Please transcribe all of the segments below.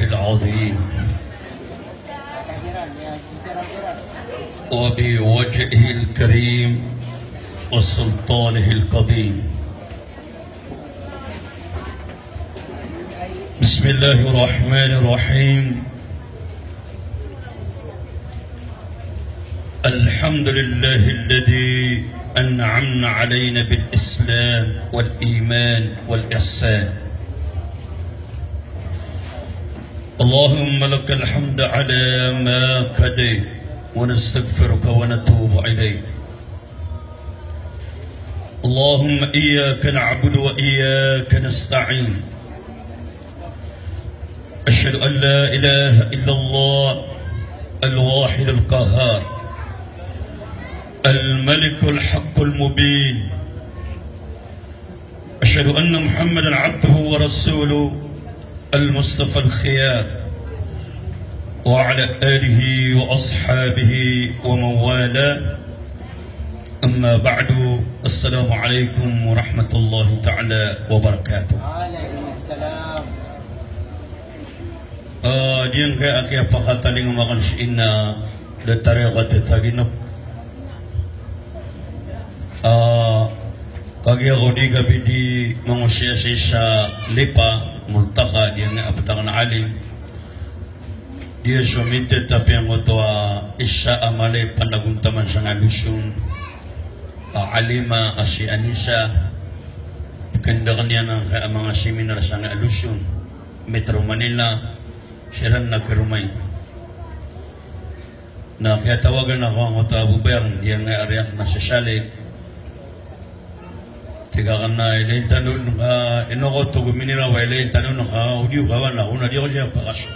العظيم وبوجهه الكريم وسلطانه القديم. بسم الله الرحمن الرحيم. الحمد لله الذي أنعم علينا بالإسلام والإيمان والإحسان. اللهم لك الحمد على ما قضيت ونستغفرك ونتوب إليك. اللهم إياك نعبد وإياك نستعين. أشهد أن لا إله إلا الله الواحد القهار الملك الحق المبين. أشهد أن محمدا عبده ورسوله المصطفى الخيار وعلى آله وأصحابه ومن والاه. أما بعد، السلام عليكم ورحمة الله تعالى وبركاته. وعليكم السلام. Diyan kaya akia pakataling makan si ina datare kate taginap. Kagi ako di gabi di mangusya sa lipa multaka diyan nga apatang na alim. Dia sumite tapi ang oto isa amale panaguntaman sa ngalusyon. Alima si Anissa kandakan niya ng mga seminar sa ngalusyon. Metro Manila siya nagkarumay. Na kaya tawagan ako ang oto abubern diyan nga ariyak na sa salit. Tiga kana ilayin tanong ka inoko to guminira wa ilayin tanong ka audio kawan na una di ko siya pakas.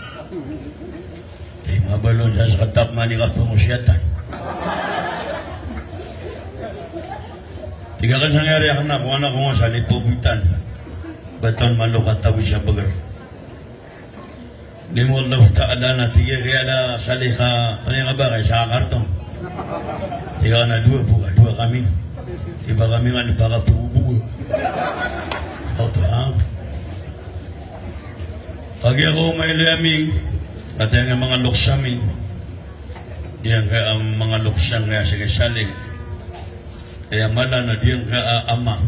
Tay mabalon sa katap mani ka pangusyatan. Tiga kan sangyari anak ko anak ko sa lipubitan. Baton malo katawi siya bagar. Limo Allah Ta'ala na tiga kaya na salika kanya nga ba kaya sa kartong. Tiga na dua kami. Iba kami nga napakatubo. Oto ha? Pag ako may layaming at yung mga luksami, diyan ka ang mga luksang nga sige salig. Kaya mala na diyan ka ama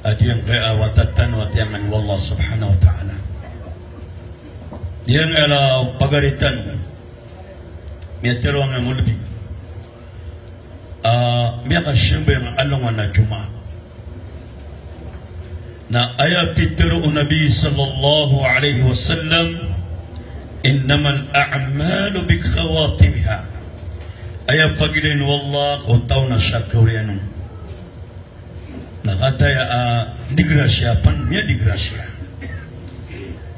at diyan ka watatan at yaman wallah subhanahu wa ta'ala. Diyan ka pagaritan miyatero nga mulbi. Miyaka siyempre ang alungan na Juma na ayat titiro Nabi sallallahu alaihi wasallam innamal a'malu bikhawatimiha ayat pagilin wallah kung tao na siya kauriyan nakataya digrasya pan miya digrasya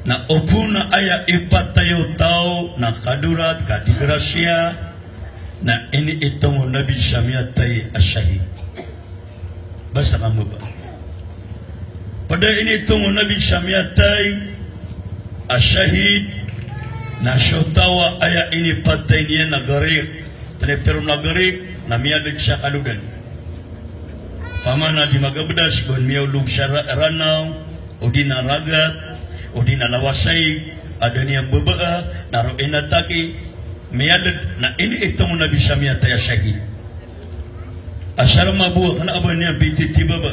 na upo na ayat ipatayo tao na kadurat kadigrasya na ini itong Nabi Syamiyatay asyahid. Basta kamu ba? Pada ini itong Nabi Syamiyatay asyahid na syutawa aya ini patay niya nagarik. Tanipterum nagarik na miyalig siya kalugan. Pamana di magabdas kung miyulog siya ranaw o di naragat o di nalawasay ada niya babaa naro inataki miyalad na ini itong Nabi Syamiyatay asyahid. Asyara mabuha kana aba niya bititi baba.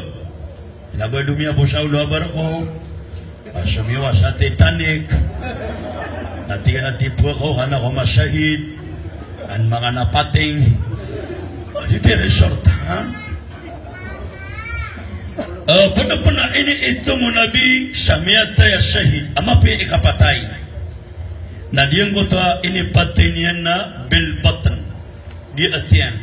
Naba dumiya po sa ulo abar ko. Asumiwa sa Titanic. Natiyan at tipu ko kana ko masyahid. Ang mga napating. Dito resort ha? Puna ini itong Nabi Syamiyatay asyahid. Ama pa ikapatay. Na diyan ko ta inipatay niya na bilbatan di atiyan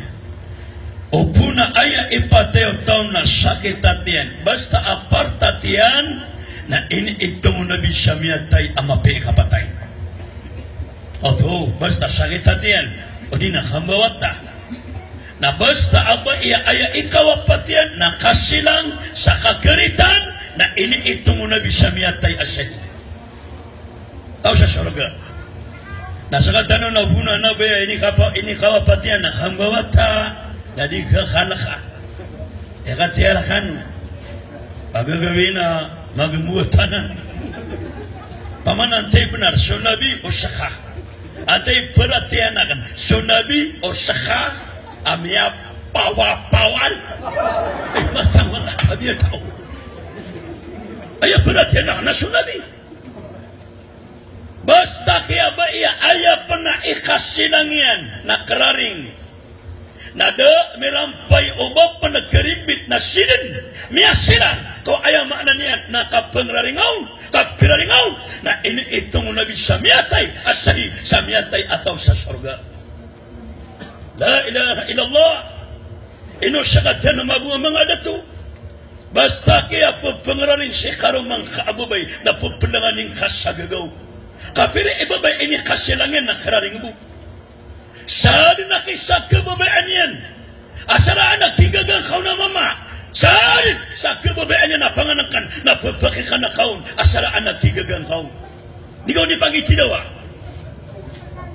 o puna aya ipatay o taon na sakit atiyan basta apart atiyan na ini itong Nabi Syamiyatay amapi kapatay o to basta sakit atiyan o di nakambawata na basta apa iya aya ikawapatiyan na kasilang sa kakeritan na ini itong Nabi Syamiyatay asyahid tao sa surga. Nasa katano na puna na ba ini kawapatian na hambawata na di ka kalaka. Katiyarakan pagagawin na magmuwatanan paman antay benar sunabi usaha antay perhatian akan sunabi usaha amia pawan matang mana dia tahu ayah perhatian akan sunabi basta kaya ba iya ayah pernah ikhas sinangian na keraring nada melampai obak pernah keribit na sinin miasinan to ayah maknanya na kapengeraringaw kapkeraringaw na ini itong nabi samiatay asahi samiatay atau sa surga la ilaha illallah ino syagatan na mabuha mga dato basta kaya po pengeraring si karumang kaabubay na po pelanganing kasagagaw kapire ibabay ini kasilangin na keraring bu saan na kisa kababaan yan asaraan na kigagang kau na mama saan sa kababaan yan na panganakan na papakikan na kaun asaraan na kigagang kau di kau dipagitidawa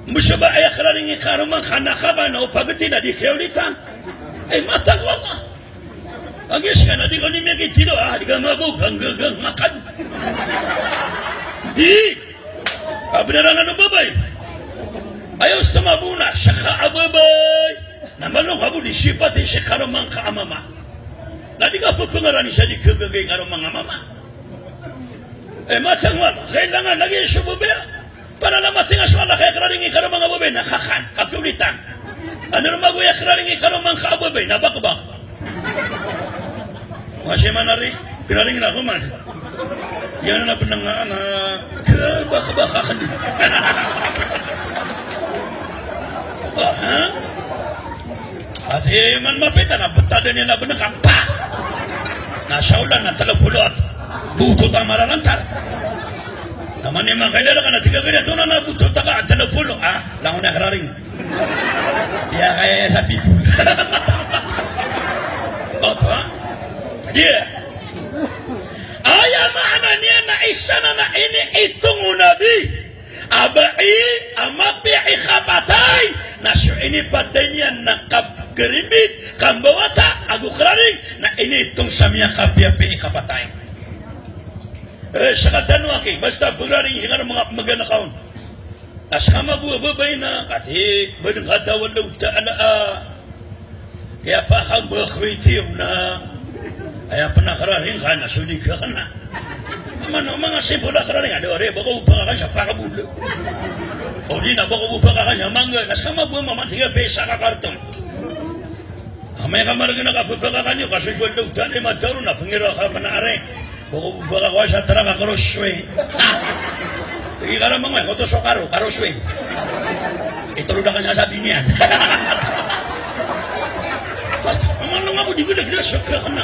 musaba ay keraring ikarumang kanakaba na upagati na di keulitan ay matang wala agis ka na di kau nimagitidawa di ka mabukang gagang makan di abinaran ano babay ayaw sa mabuna siya kaababay naman nung habo di sipati siya karumang kaamama na di ka papangarani siya di kagagay karumang amama matang wala kailangan lagi sububaya para na matingas wala kaya kararingi karumang ababay nakakan kapulitan ano na maguya kararingi karumang kaababay nabakabak masya manari kararingi na kuman yan na pinangaan na kabaka-baka din. At man mapita na batada niya na binakang pa! Nasa ulan na talapulo at butot ang maralantar. Naman yung mga kailala ka na tiga ganyan doon na butot ka at talapulo. Lang ko na kararing. Kaya kaya sa people. Oto ha? Dia. Ayah makna niya na isa na ini itong nabi abai amapi ikapatay na siya ini patay niya na kapgeribit kambawata agu keraring na ini itong samia kapi-api ikapatay sakatan waki basta keraring hingar mga maganakaon asama buwa-babay na kati badang katawan daw ta'ala kaya pa kang bakwitiw na ayah pernah keraring kan sudi ke kana mana mga simple keraring ada ore bako upang kan siapa kabul oh di na bako upang kan mangga nas kama buah mama 3 pesa ka karton amay kamar gina ka upang kan yo kaso jual do tane mataru na pengira ka manare bako upang ka sa tara ka kroswe igara mga ko to sokaro karoswe itu udah kan sabi niyan mana ngabu di gede-gede sok kana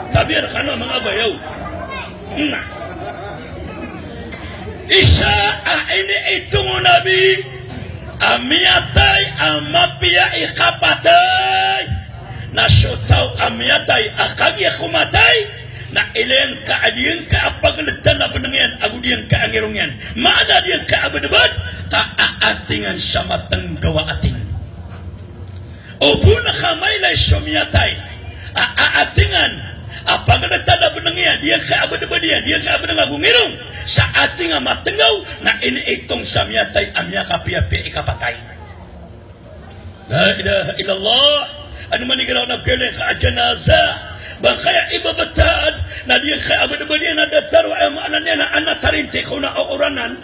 tapi ada kana mga bayaw nah isa ini itong nabi amiatay amapia ikapatay nasotaw amiatay akagi kumatay na ilen kaadiyan kaapagalitan na benengian agudian kaangirungian maada diyan kaabadabad kaatingan sa matang gawa ating opo na kamay na isomiatay aatingan apagalitan na benengian diyan kaabadabad diyan kaabadang agungirong sa ating matengaw na ini itong samiatay amya kapiapi ikapatay la ilaha illallah ano manigaraw na kailan ka janaza bang kaya ibabatad na diyan kaya abad-abad yan na dataro ay maanan yan na anatarinti ko na oranan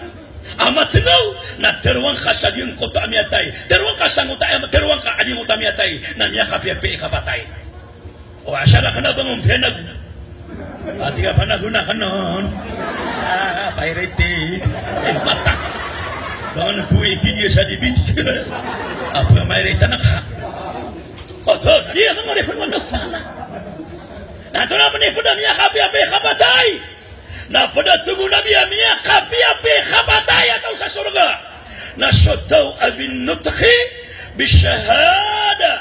amatinaw na terwang ka sa diyan ko taamiyatay terwang ka sang utay terwang ka ading utamiyatay na niya kapiapi ikapatay o asara ka na bang umpenag pati ka pa nagunakan noon pairete mata bangan kuwi kini sa dibit apa maireta nakha oto dia mangare pemandok tanah nah tu na penipu na miya kapi-api kabatay na pada tugu na miya kapi-api kabatay atau sa surga na sotaw abin nutkhi bishahada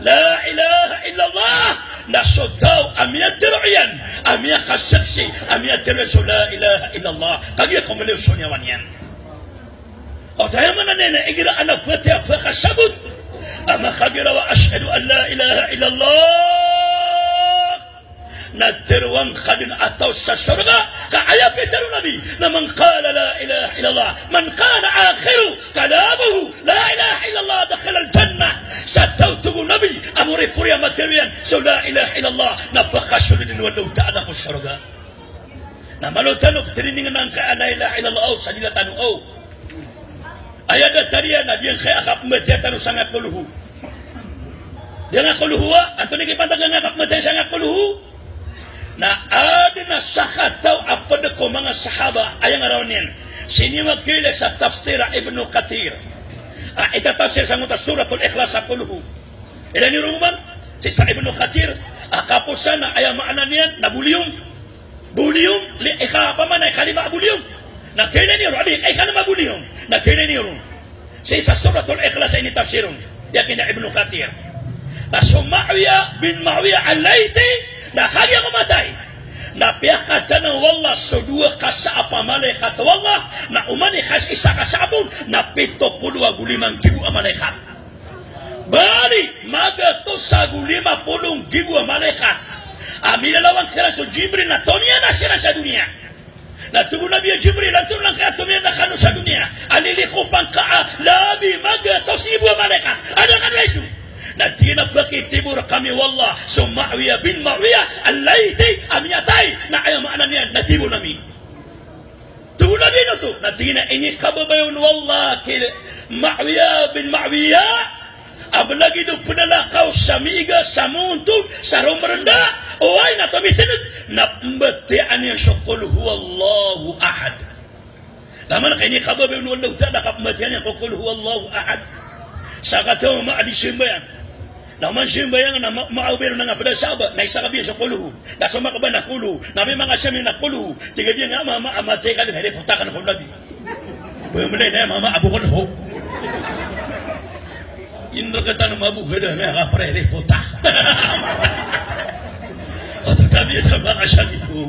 la ilaha illallah na sotaw amya diruyan amya kasaksi amya diruyan la ilaha illallah kagi ko maliw sonyawan yan o tayo man na igira anak pati apa kasabut ama kagira wa ashhadu an la ilaha illallah na terwang kadin atau sa surga ka ayat peteru nabi na man qala la ilaha illallah man kana akhiru kalamuhu la ilaha illallah dakhala al jannah sa tawtubu nabi amuri puriya materian so la ilaha illallah na pakashulin walau ta'ala ko surga na malotano triningan ang ka la ilaha illallah sa dilatanu ayat tariya na diyan kaya akap metiyatanu sangat kuluhu dia ngakuluhu atau ni kipantang ngakap metiyat sangat kuluhu na ada na sakataw apa de ko mga sahaba ayang araw sini makile sa tafsir Ibnu Kathir ita tafsir sa ngutas suratul ikhlas sa kuluhu ila ni ruman si sa Ibnu Kathir akapusan na ayang maana niyan na bulium li ikapa man ay kalima bulium na kailan ni Rabi ay kalima bulium na kailan ni rum si sa suratul ikhlas ini tafsirun yakin Ibnu Kathir na Muawiyah bin Muawiyah al-Laiti na kaya kumatay na piyakata ng wallah so dua kasa apa malaikat wallah na umani kas isa kasabon na 75,000 malaikat bali magato sa 50,000 malaikat amilalawan kira so Jibril na tonia na sila sa dunia na tugo na biya Jibril na tulang kaya tumia na kanu sa dunia aliliko pang kaa labi magato si ibu malaikat ada kan lesu na tina pakitibur kami wallah so Muawiyah bin Muawiyah al-Laiti amiyatay na ayaw maanan yan natibur namin tulad din ito na tina ini kababayon wallah kila Muawiyah bin Muawiyah ablagi do penalakaw sa miga sa muntun sa rumrenda oay na tumitinag na mbatian yung syukul huwallahu ahad naman kini kababayon wallah ta'ala kapmatian yung syukul huwallahu ahad sa kataw maadi simbayan na man simbayang na maawir na nga pada sahabat na isa kabiya sa kuluhu na sumakaba na kuluhu na may mga siyami na kuluhu tiga dia nga mama amate ka din putakan ko nabi bumulay na mama abu ko ho indra kata na mabu gada na ka pare putak at tabi sa mga siyami ko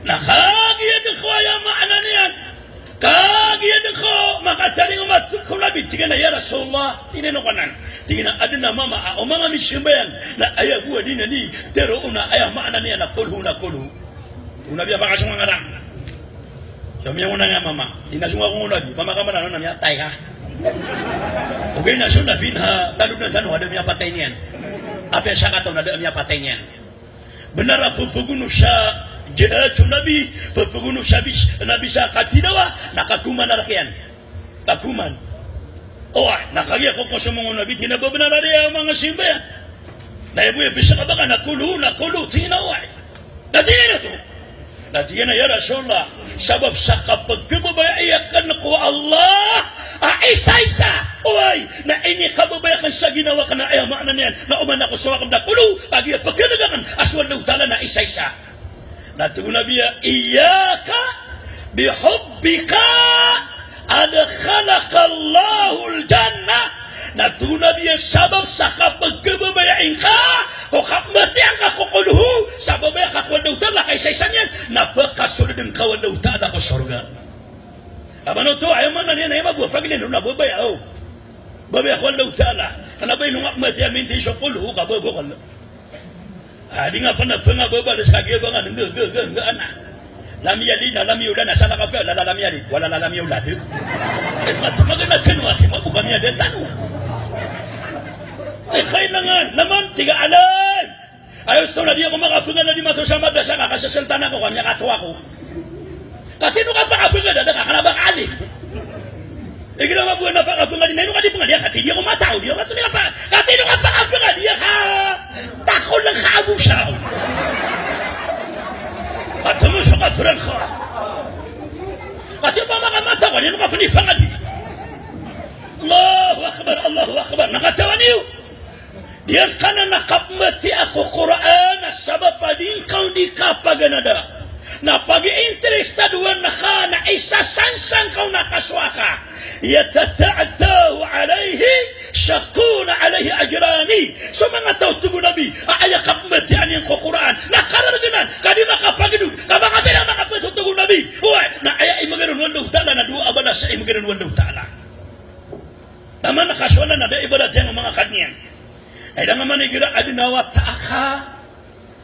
nakagiyan ko ya maana niyan kagiyan ko makataring umat ko nabi tiga na ya Rasulullah tineno kanan tingina adna mama o mga misimbayan na aya buwa din ni tero una aya maana niya na kulhu una biya baka sunga ngara kami una nga mama tinasunga ko una bi mama kamana na niya tay ka okay na sunna binha tanu na tanu ada niya patay niyan apa siya kataw na ada niya patay niyan benar apa pagunu sa jihatu nabi pagunu sa nabi sa katinawa nakakuman na rakian kakuman nakagya ko sa mga nabi tinababanara niya mga simbayan na ibu ya bisa ka baka nakulu tinaway natingin na to natingin na ya Rasulullah sabab sa kapag kababayakan ko Allah isa-isa na ini kababayakan sa ginawa ka na ayaw maana niyan na uman ako sa wakam nakulu agya pagkanagakan aswal na utala na isa-isa natugo nabi ya iyaka bihubbika adkhalaka Allahul jannah na tuna biya sabab sa kapagkababayain ka kung kapmatiang ka kukuluhu sabab ya kakwadaw tala kay sa yan napakasunod ang kawadaw tala ko surga abano to ayaw man na niya na yung mabuha pagilin na babayaw babaya kwadaw tala kanabay nung kapmatiang minti siya kuluhu kababukal di nga pa na pangababalas kagibang anong anak lam yalid na lam yulad na sana ka la lam yalid wala la lam yulad magana tanong ati mabuka niya din tanong ay kailangan naman tiga alam ayos to na di ako makapungan na di mato sa madrasa kakasasaltan ako kanya katuwa ko katino ka pakapungan na nakakalabang ali ginawa mabuhay na pakapungan din nino ka di pungan diya katino ko matao diya katino ka pakapungan diya ka takol ng kaabusaw katamo sa katuran ka katino pa makamata ko nino ka panipangan diya Allahu Akbar nakatawa niyo diyan ka na nakapmati ako Quran sabab pa din kau di kapaganada na pag-interesaduan na ka na isasansang kau nakaswaka yatata'atahu alayhi syakuna alayhi ajrani so mga tautubo nabi aayakapmatian yung Quran nakararaganan kadi makapagidun kabakabilang makapatutubo nabi na aya imaganon wallahu ta'ala na dua abala sa imaganon wallahu ta'ala naman nakaswala na da ibadat yung mga kanyan ay da nga manigira adinawa ta'aka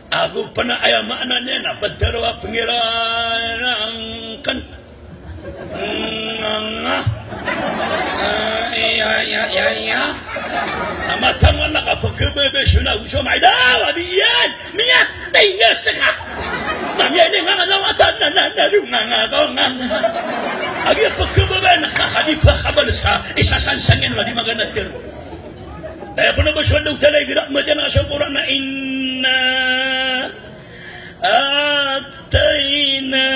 Aku pernah ayah maknanya na berterwa pengiran kan iya nama tangan nak apa kebebe suna uso maidawa diyan minyak tinggal sekak namanya ini nggak ada mata nana agi apa kebebe nak kahadipa kabel sa isasan sangin lah di magana ter daya pernah bersuara utalai gerak macam asyukuran na inna atayna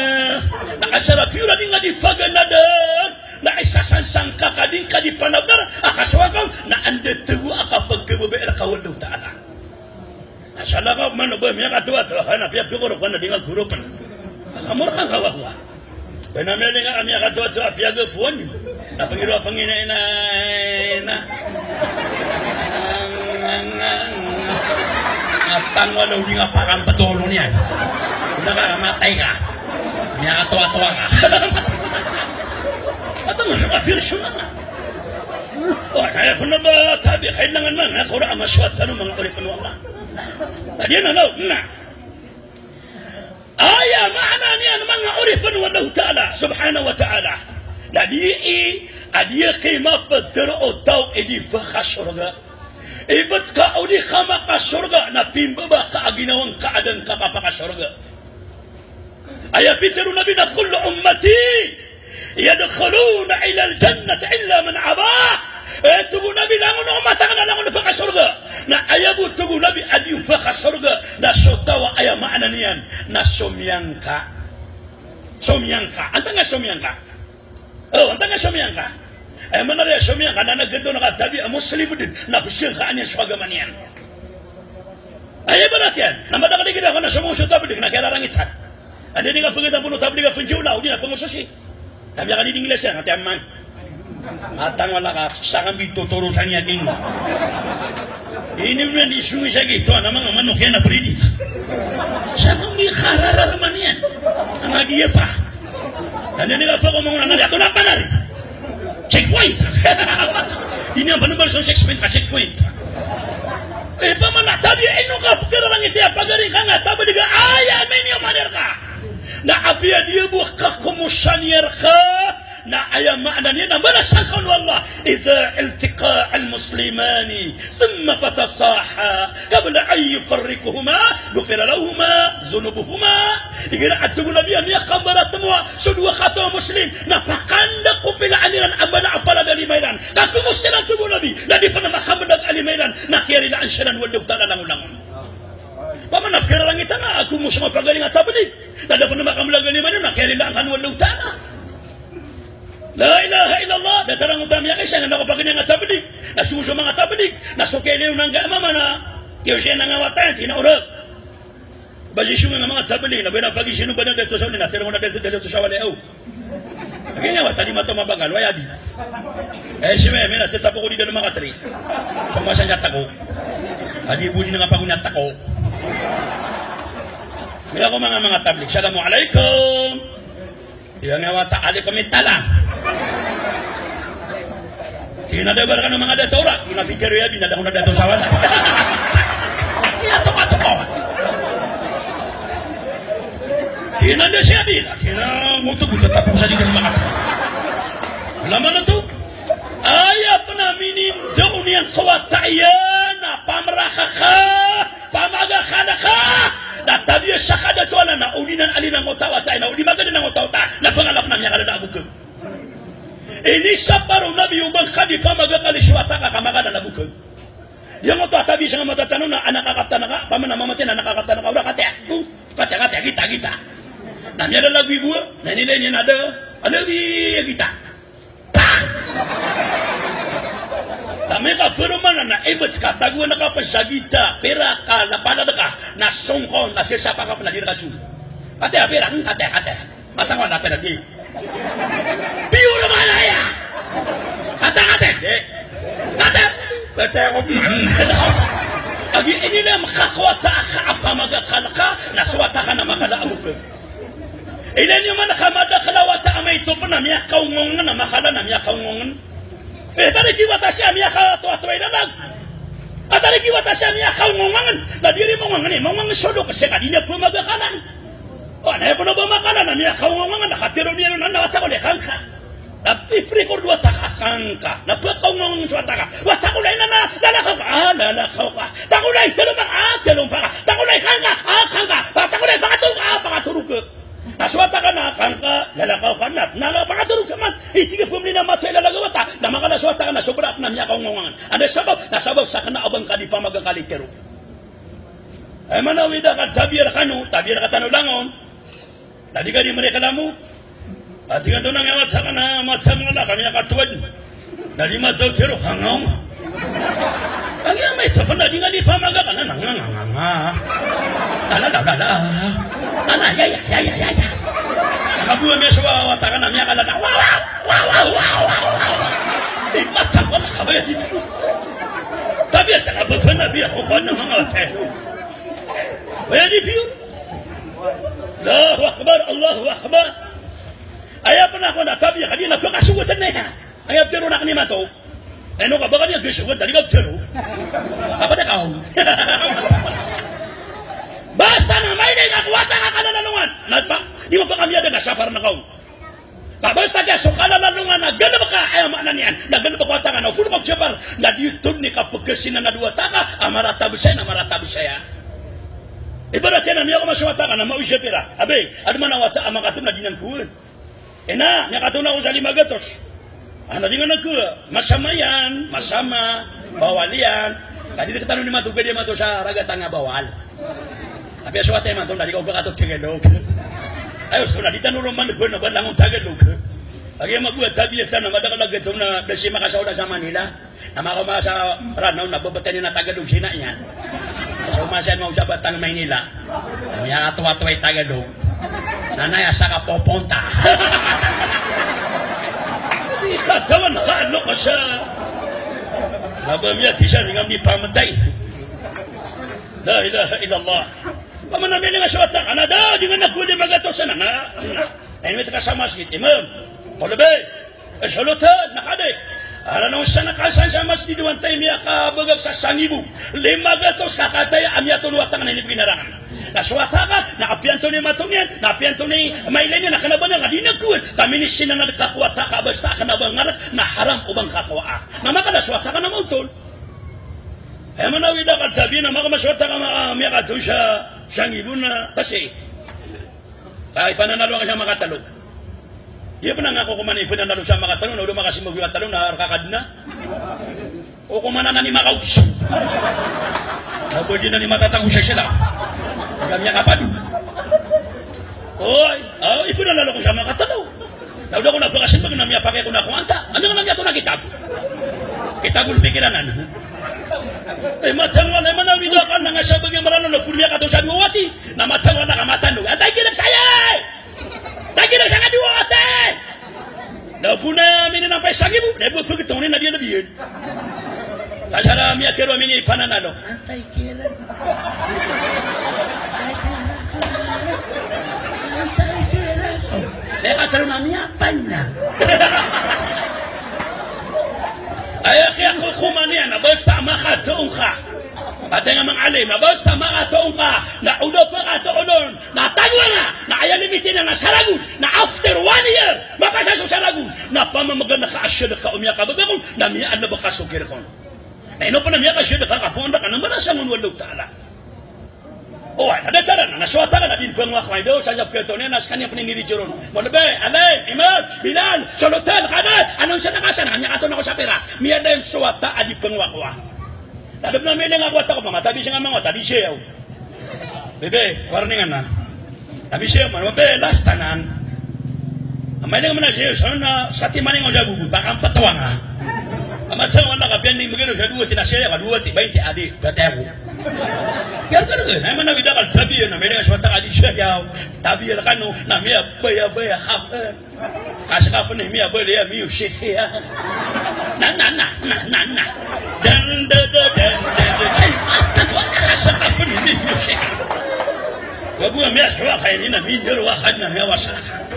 na asara piura di ngadi paganadan na isasan sangka kading kadi panagar akaswagam na ande tugu akapagkebebe kawaldaw ta'ala asala ka man ba miya katwa to kana piap to ko na dinga gurupan akamur kan kawawa benamene nga miya katwa to piag puan na pangiro pangina ina atang walau di ngapakan petulun yan udah gak matay ka niya katawa-tawa ka atang masuk apir syuna kaya pun na ba tabi kailangan mga kura amaswat mga ulipan wala tadi na aya maana niya mga ulipan wala ta'ala subhanahu wa ta'ala na adiya qimah padaro taw edi baka surga ibat ka uli kama ka surga na pimbaba ka aginawang kaadang ka kapaka surga ayapitiru nabi na kullu ummati yadkhuluna ila aljannati illa man abah tugu nabi langon umata ka na langon pa ka surga na ayabu tugu nabi adiyu pa ka surga na sotawa aya maana niyan na somyangka anta nga somyangka anta nga somyangka ay mana ya somyang kana nagdo na katabi muslim din na bising ka anya swagamanian ay balatian namada ka digida kana sumusyo tabli na kaya rangitan ade ni ka pagita puno tabli ka penjula udi na pangususi tabi ka di English ya kataman atang wala ka sakang bito turusan niya king ini men isu siya gito namang manok yan na predit sakang mi khararar manian anagiye pa ade ni ka pagomong na ato na panari checkpoint ini yang benar-benar checkpoint pamana tadi ino ka pagkira lang iti apagari ka nga taba diga aya menyo maner ka na apia dia buah ka kumusanyer ka na aya makna niya na balasakan wallah idha iltiqa al-muslimani thumma fatasaha qabla an yufarrikuhuma ghufira lahuma dhunubuhuma igira atubu nabiya niya kambara temua sudua kata muslim na pakanda kupila aniran abana apala dari maidan kaku muslim tubu nabi na di pana makamdag ali maidan na kiri na ansyaran waldaw ta'ala langulangon pamana kira lang itanga aku muslim pagaling atabdi na di pana makamdag ali maidan na kiri na kan waldaw ta'ala la ilaha illallah datarang utami yang isa nga nakapagin nga tablig nasuso mga tablig nasukelew ng gamama na kiyo siya nangawatan tinaurag basisyo nga mga tablig na binapagi sino ba na dito sa ulina tira mo na dito sa waleaw kaya nga wata di mato mabagal wayadi siya may natitapo ko dito ng mga tri sumasang yata ko adi budi nga pagunyata ko may ako mga tablig assalamualaikum yang ngawata ali kami talang tinadabar ka ng mga datora tinapikir ya binada ko na dato sa wala toko tinanda siya bila tinamutugot at tapos sa di ng mga alaman na to ayat na minindaw niyang kawatayan na pamaraka ka pamagaka na ka na tabiya siya kada to ala na ulinan alinang utawatay na uli maganda ng utawata na pangalap na niya kada na abukag ini saparo nabi ubang kadi pamagakali siwata ka kamagada na bukag diya mo to tabi siya nga matatanong na anak kakapta na ka pamana mamatin anak kakapta na ka ura kate kita na niya na lagwi buwa na nilay niya nada alawi kita Kami ka perumanan na ibet ka taguan na ka pasagita pera ka lapana ka na songkon na sesapa ka pala dira ka su. Ate pera ate. Matang wala pera di. Piura malaya. Ate. Ate ko. Agi ini na makakwata ka apa magakalaka na suwata ka na makalaabuk. Ilan yung man kamada kalawata amay to pa na miya kaungongan na makala na miya kaungongan. Tadi kita siya miya ka to atoy na lang. Atari ki wata samia kau ngomangan na diri mo ngomangan solo kasi kadinya po magakalan o na ko no bamakalan na niya kau ngomangan nakatiro niya na wata ko le kanka tapi pre-record wata kanka na po kau ngomangan wata ka wata ko na lalakaw ka takulay telong pa takulay kanka wata ko na pangatulog ka naswata ka na kanka lalakaw ka na pangatulog ka man itige pumli na matay lalagawata na mga naswata ka na sobra na niya kau ngomangan ano sabaw sa kana abang ka di pa magkalitero ay manawida ka tabir ka tanong langon tadi ka di mereka lamu at tingnan to nang mata ka na mata mga na kami nakatuwad na di mataw tero hangaw ang iya may ito pa na di nga di pa magkakana nanganganga ya kabuha may suwa wata ka na miya kalata wow mata ko nakabaya dito tabi at nakababa na biya ko ng mga telo kaya di piyo Allahu Akbar ayaw pa na ako na tabi kanina ko kasugutan na yan ayaw tero na kanima to ano ka baka niya kasugutan dali ka tero apa na kao basta na may na ikakwata ka kanalalungan di mo pa kami ada kasapar na kao basta ka so kanalalungan na ganap ka ayaw maanan yan na ganap ka wata ka na puno ka sapar na diyutod ni kapagkasin na naduwa taka amaratabisay ibarat yan na niya ko masawata ka na mawisya pira abe ano man ang wata ang makatum na dinang kuwan ina nakatum na ko sa 500 ano di nga nagkuwa masama yan bawal yan kadi di katanong ni matug dia mato sa ragatang bawal abe asawata yung matong dali ko pakatok Tagalog ayo so na di tanong man nagkuwa na ba lang ang Tagalog agi magbuhat tabi at na madakalag ito na dasi makasawda sa Manila na makamasa ranaw na babatan na Tagalog sina yan so masan mo sa Batang Maynila kami ang atuwa-tuwa'y Tagalog nanay asa ka poponta ikatawan nakaano ka siya nabamiyat siya ng amni pamatay la ilaha illallah pamanamili nga siya wata kanada di nga nagkuli magato sa nana ayun may kasama masjid imam kulabe salutan nakaday ala nung siya nakasan sa masjid wantay miya kabagag sa sangibu 500 kakatay amya tuluwatang na inipinarangan naswata ka nakapian to ni matungyan napian to ni mailay niya nakalaban nga di nagkuwan kami ni siya na nagkakwata ka basta ka na bangar na haram ubang kakwaa namaka naswata ka na mautol ay manawida ka tabi na makamaswata ka miya ka to sa sangibu na kasi kahit pananalo ka siya makatalog iya pa nga ako kumanin pinanalo siya makatalong na ulo makasimog yung katalong na kakad na o kumanan na ni makaus napwede na ni matatang siya sila hanggang niya kapado oy ipinanalo ko siya makatalong na ulo ko napakasimog na miya pakay ko na kumanta ano nga miya ito na kitabul pikiran ano matangwa na manawid ka na nga siya bagyang marano na purmiya ka ito sa duwati na matangwa na kamatano atay kinag saya Tagilan sa kadua ate. Na puna mini na pesa gibu, na buat pagkatong na dia na biyan. Kasara miya kero mini pananalo. Antay kailan. Karo na miya panya. Ay kaya ko kumaniya na basta makatuong ka. At nga mga alim na basta makatuong ka na ulo pa katuulon na tagwa na kaya limitin na saragun na after 1 year mapasaso saragun na pamamagan na kaasya na kaumya ka bagakon na miya na bakasugir ko na ino pa na miya kaasya na kakapunta ka na manasangon walog taala o ay nadatara na naswata ka na din pang wakay daw sa yapketo niya nas kanya paninirijuron malabe alay imam bilal sulutan kanan anong siya nakasan kanya kato na ko sa pera miya na yung swata adi pang wakwa Nadab na may nga kwata ko matabi siya nga mga tabi siya bebe warningan na tabi siya man bebe last tanan may nga mana siya sana sa timaning ko siya bubud baka ang patawa nga amatang wala ka piyan ni magano siya duwati na siya duwati 20 adi dati ako kaya gano'n ay manawida ka tabi na may nga swata adi siya tabi na kano na miya baya hapa kasi ka po na miya baya miyo siya na dan ay kasi ka po na miyo siya wabuha miya siya kaya nina minder wakad na miya wasakan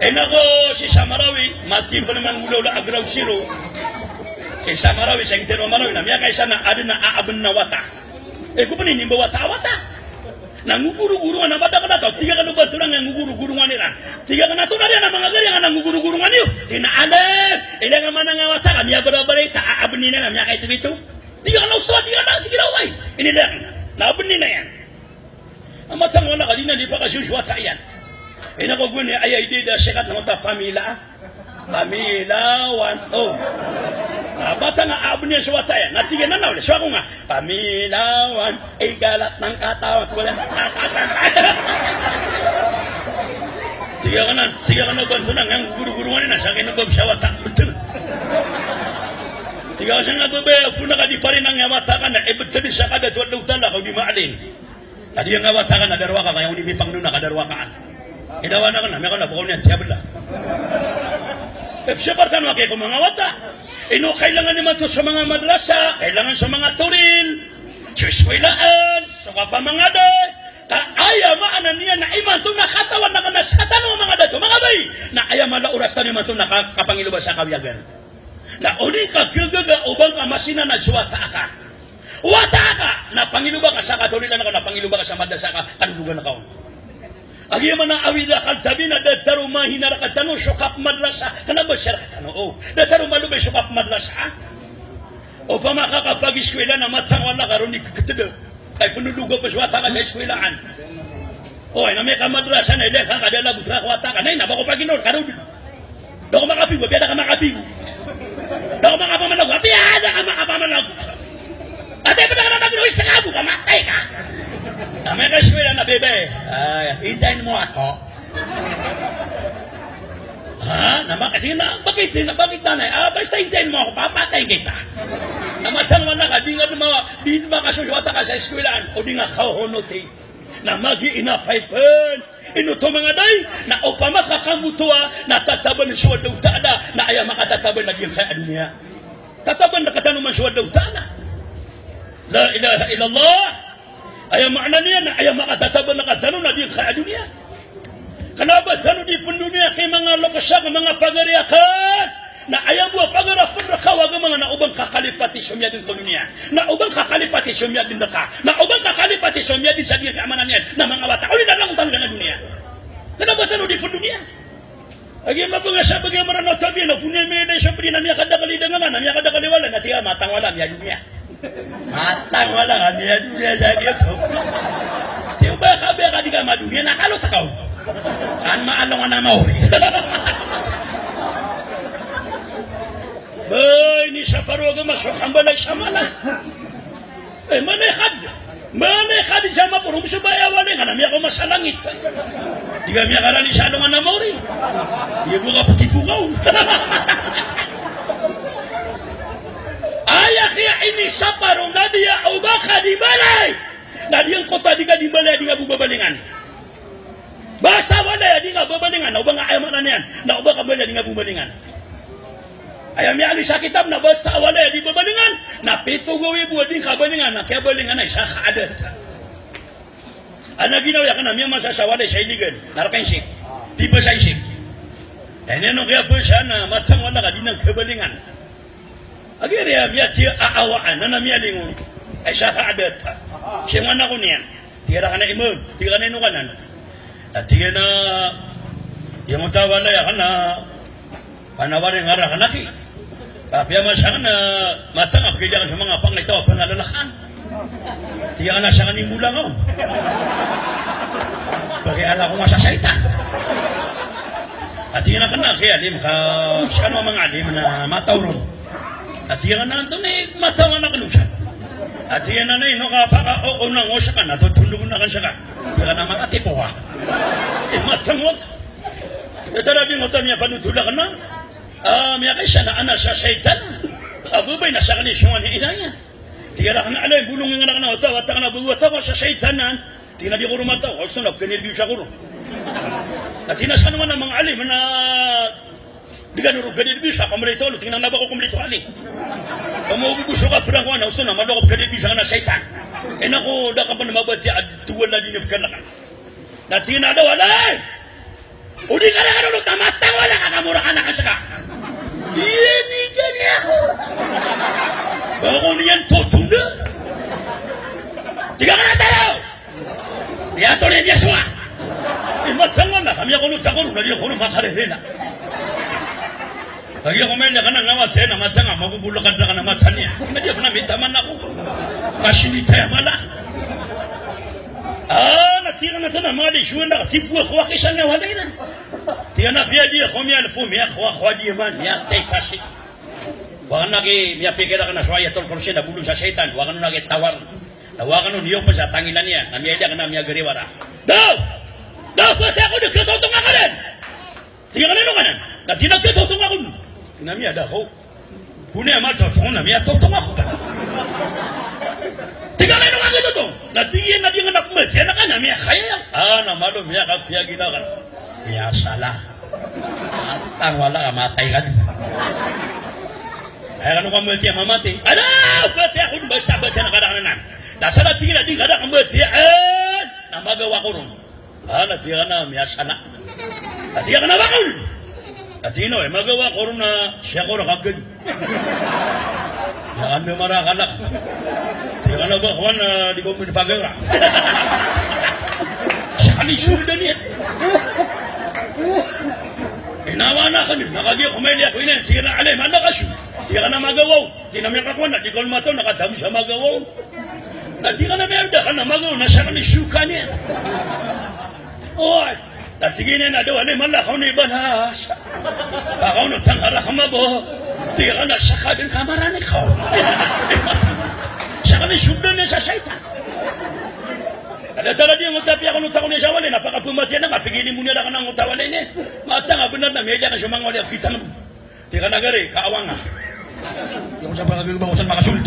eh nako si Samarawi mati pa naman mula agraw siro Kaysa marawi sa intero marawi na miya kaysa na adin na aabin na wata. Ko pa ninimba wata-wata. Nanguguru-guru nga namada ka na to. Tiga ka na ba ito lang nanguguru-guru nga nila. Tiga ka na ito na rin ang mga gari nga nanguguru-guru nga niyo. Tinaalag. Ilang nga manang nga wata ka. Miya barabara ita aabin nila na miya kayo ito. Tiga ka na uswa. Tiga na umay. Inilang. Naabin nila yan. Ang matang wala ka. Di na di pa kasi wata yan. Inakogun niya ay idida sikat na wata pamila. Pamilawan. Oh. Bata nga abon niya sa wata yan. Natigyan na ulit. So ako nga. Pamilawan. Ay galat ng katawan. Walang kakatan. Tiga ka na banto na. Ang guru-guruan na. Sa akin na bag sa wata. Betul. Tiga ka siya nga babaya. Puna ka di pa rin ang wata ka na. Betul siya ka. Datuan lautan na. Kung di maalin. Tadi yang wata ka na. Darwa ka. Kaya hindi pang doon na. Kadarwa ka. Inawa na ka na. May ka na. Bukong niyan. Tiyabla. Siyapartan mo kayo kung mga wata. Kailangan naman ito sa mga madrasa, kailangan sa mga turil, sa eskwelahan, sa kapamangada. Kaya maanan niya na iman ito nakatawan na kanasatan ng mga dato. Mga bay, na kaya malauras na naman ito nakapangiluba sa kabiyagan. Na uling ka gagaga ubang ka masina na suwata ka. Wata ka, na pangiluba ka sa katurilan na pangiluba ka sa madrasa ka, kanudugan na kaon. Agi man ang awida kaltabi na dataro mahina rakatano sukap madrasa kana ba siya rakatano o dataro malubay sukap madrasa o pa makakapag-eskwela na matang wala karon ni kakatado kay punulugo pa suwata ka sa eskwelaan o ay na may ka madrasa na ilek ka kadala butra kwata ka na nabako pa ginor karon dako makapigo piyada ka makapigo dako makapamalago piyada ka makapamalago ate pa na nabino isa ka bu kamatay ka. May kaswela na bebe. Hintayin mo ako. Ha? Bakit nanay? Basta hintayin mo ako. Papatay kita. Namatang wala ka. Di nga makasuswata ka sa eskwelaan. O di nga kauhunuti. Na mag-iinapaypan. Inuto mga day. Na upama kakamutuwa. Na tataban ng suwad daw taana. Na ayaw makatataban na diyang kayaan niya. Tataban na katanuman suwad daw taana. La ilaha illallah. Ayaw makna niya na ayaw makatataban na katano na di ka dunia. Kenapa tanu di pendunia kay mga lokasya mga pagariakan na ayaw mo pagarapan rakawaga mga naubang kakalipati sumya din ko dunia. Naubang kakalipati sumya din ka. Naubang kakalipati sumya din sa di keamanan niya na mga bata. Uli na lang talaga na dunia. Kenapa tanu di pendunia? Agi mabangasa bagaimana notabi na punya mede sa pina niya kada kalidangan na niya kada kaliwala na tiya matang wala niya dunia. Matang wala nga niya jadi ito. Tiyo ba kabe ka di ka madunia nakalot ako. Kan maalong na mauri. Bay ni sa paruga masuk hambalay sa mala. Malekad di sama purong subaya wala nga namiya ko masalangit. Di ka miya karani sa along na mauri. Di buka putipukaw. Ayak ya ini saparong nadia o baka di balay. Nadiyang kota di ka di balay di ka bubabalingan. Basa wala di ka bubabalingan. O ba nga ayaw na niyan. Na o baka balay di ka bubabalingan. Ayaw niya ali sa kitab na basa wala di bubabalingan. Na pito gawi buwa din ka balingan. Na kaya balingan ay sa kaadat. Ano ginawa ka na miya masasawala sa iligan. Narapensik. Di ba sa isik. Kaya nyo kaya po siya na matang wala ka di ng kabalingan. Agiri miya tiya aawaan na miya lingon ay sa kaadat. Siya nga na ko niyan. Tira ka na imod, tira ka na inukanan. At tira na yung utawala ya ka na panawarin nga ra ka naki. Kapya masya na matangap kaya ka sa mga panglitaw pangalalakaan. Tira ka na siya kanimula nga. Bagay ala ko masasaitan. At tira ka na kaya alim ka siya mga alim na matawron. At yan na ito na matawan na kanusan. At yan na ino ka paka-unang osa ka na, tutulungan na ka siya ka. Yan na mga tipo ha. Matangwag. Ito na din utan niya panutula ka na. Miya kayo siya na anak sa saitan. Abubay na sa kanisyon ni inayan. Tira ka na alay, bulong nga na ka na utaw. At ka na buwataw sa saitanan. Tina di ko rumataw. Gusto na, pinirbiw siya ko. At tinasan naman ng mga alim na di ka nurug ganit bisa kamrito lo tingnan na ba ko kumlito ali kamububuso ka perang ko na usto na malokop ganit bisa na saitan nako da ka pa na mabati at tuwal na din ka na tingnan daw wala udi ka na tamatang wala ka kamura ka na kasaka ini gani ako Kau nian tutung deh. Tiga kena tahu. Dia tolong dia semua. Ini jangan lah. Kami akan takut lagi akan makan rena. Lagi aku main jangan nama tena mata nggak mau bulu kan dengan nama tanya. Ini dia pernah minta mana aku. Kasih ni tanya mana. Nanti kan nanti nama dia shuan dah tipu aku kisahnya walainya. Dia nak biar dia kau mian pun mian kau dia man mian teh tasik. Wakan lagi mian pikir akan aswaya tol kursi dah bulu syaitan. Wakan lagi tawar. Wakan dia pun saya tangilannya. Namanya dia kena mian geriwara. Dah pasti aku dekat untung akalan. Tiga kali tu kanan. Dah tidak dekat untung aku. Namanya ada kau. Punya mata tu namanya untung aku. Tiga kali tu aku tu. Nanti dia nak macam nak namanya khayal. Nama tu mian kau pihak kita kan. Ya salah. Atang wala matai kan. Ayah kan kamu tiap mati. Aduh, betul aku bahasa baca nak kadang-kadang. Dasar tinggal di kadang betul. Nama gawa kurun. Dia kana miasana. Dia kana bakul. Atino magawa kurun na siya ko rakagad. Yan may marakalak. Dia kana bakwan na di ko pinapagawa. Siya kani suldan yan. Inawa na kani. Nakagaya kumeli ako ina. Tira alay. Mana kasyo. Tira na magawaw. Tinamya kakwan na. Di ko mataw. Nakadam siya magawaw. Nanti kana may ada kana magawaw. Nasa kani suka niya. Oh, nanti gini ada wale malah kau ni balas. Kau nak tangkara kamu boh. Tiada nak sakadin kamaran kau. Sakadin sudah ni syaitan. Ada tadi yang tapi aku nak tahu ni siapa ni. Apakah pematian nak pergi ni punya dah kena nak tahu ni. Mata ngah benar nak meja nak semang wale kita. Tiada negara kaawanga. Yang siapa lagi lupa urusan maka sulit.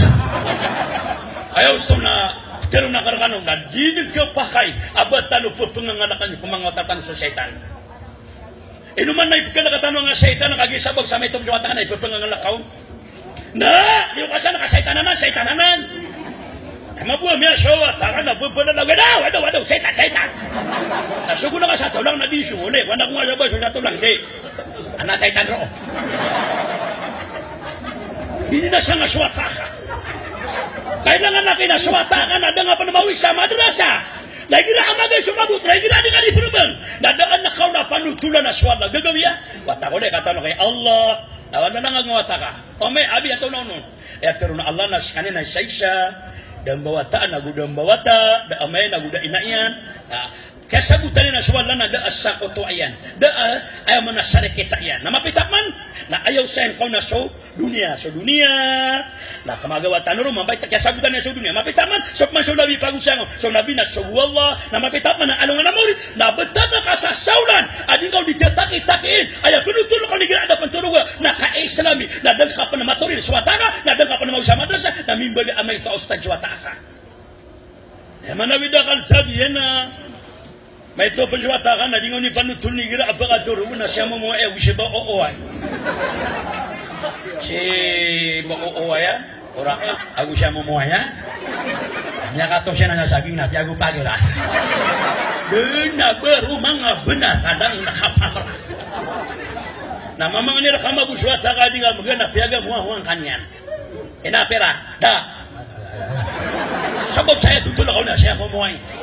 Ayo stona. Pero nakarakanon na di nagkapakai abatan o pangangalakan kumangotatan sa syaitan. Inuman na ipagkalakatan nga syaitan nakagisabag sa may tumjawatan na ipapangangalakaw. Na! Di ko kasi nakasaitanan, saitananan. Ay mabuha miya siya, taka na pupuna lang. Wadaw, saitan. Nasugo na ka sa tulang na di sumuli. Wanda ko nga sa tulang, di. Anatay tanro. Hindi na siya nga suwata ka. Kailangan na kinaswata ka na nga pa na mawis sa madrasa. Lagi na amagay sumabot. Lagi na nga di punubang. Nadaan na ka na panutulan na swala. Gagawin ya. Wata ko na katanong kay Allah. Awan na nga ngawata ka. O may abi ato nonon. Pero na Allah na kanina saysa. Dan bawata na gudang bawata. Da amay na guda inaian. Kasabutan na swala na da asakoto ayan. Da ayaw man na sarikita yan. Na mapitak man. Na ayaw sayin kau na so dunia. Na kamagawa tanuro mambay kasabutan na so dunia. Mapitak man. Sok man so nabi pagusang. So nabi na so Allah. Na mapitak man na along na namuri. Na betan na kasasaulan. Ading kau ditetaki-takiin. Ayaw pinutulong kau ligil ada penturuga. Na ka-islami. Na dal ka pa na maturi swatana. Na dal ka pa na mawisa madrasa. Na mimbali amay ka ustad swataka. Manawida kal tabi na. May ito pa siya watakan na di nga ni panutul ni gira apakaturo mo na siya mo mga siya ba ooay. Si ba ooay ya? Ora ka? Ako siya mo mga ya? Nya kato siya na nasaging na piyago pagirat. Doon na baru mga benar kadang nakapamar. Na mamang nila kamabus wataka di nga magana piyaga muha-muhang kanyan. Inapera, da. Sabab saya tutulak ako na siya mo mga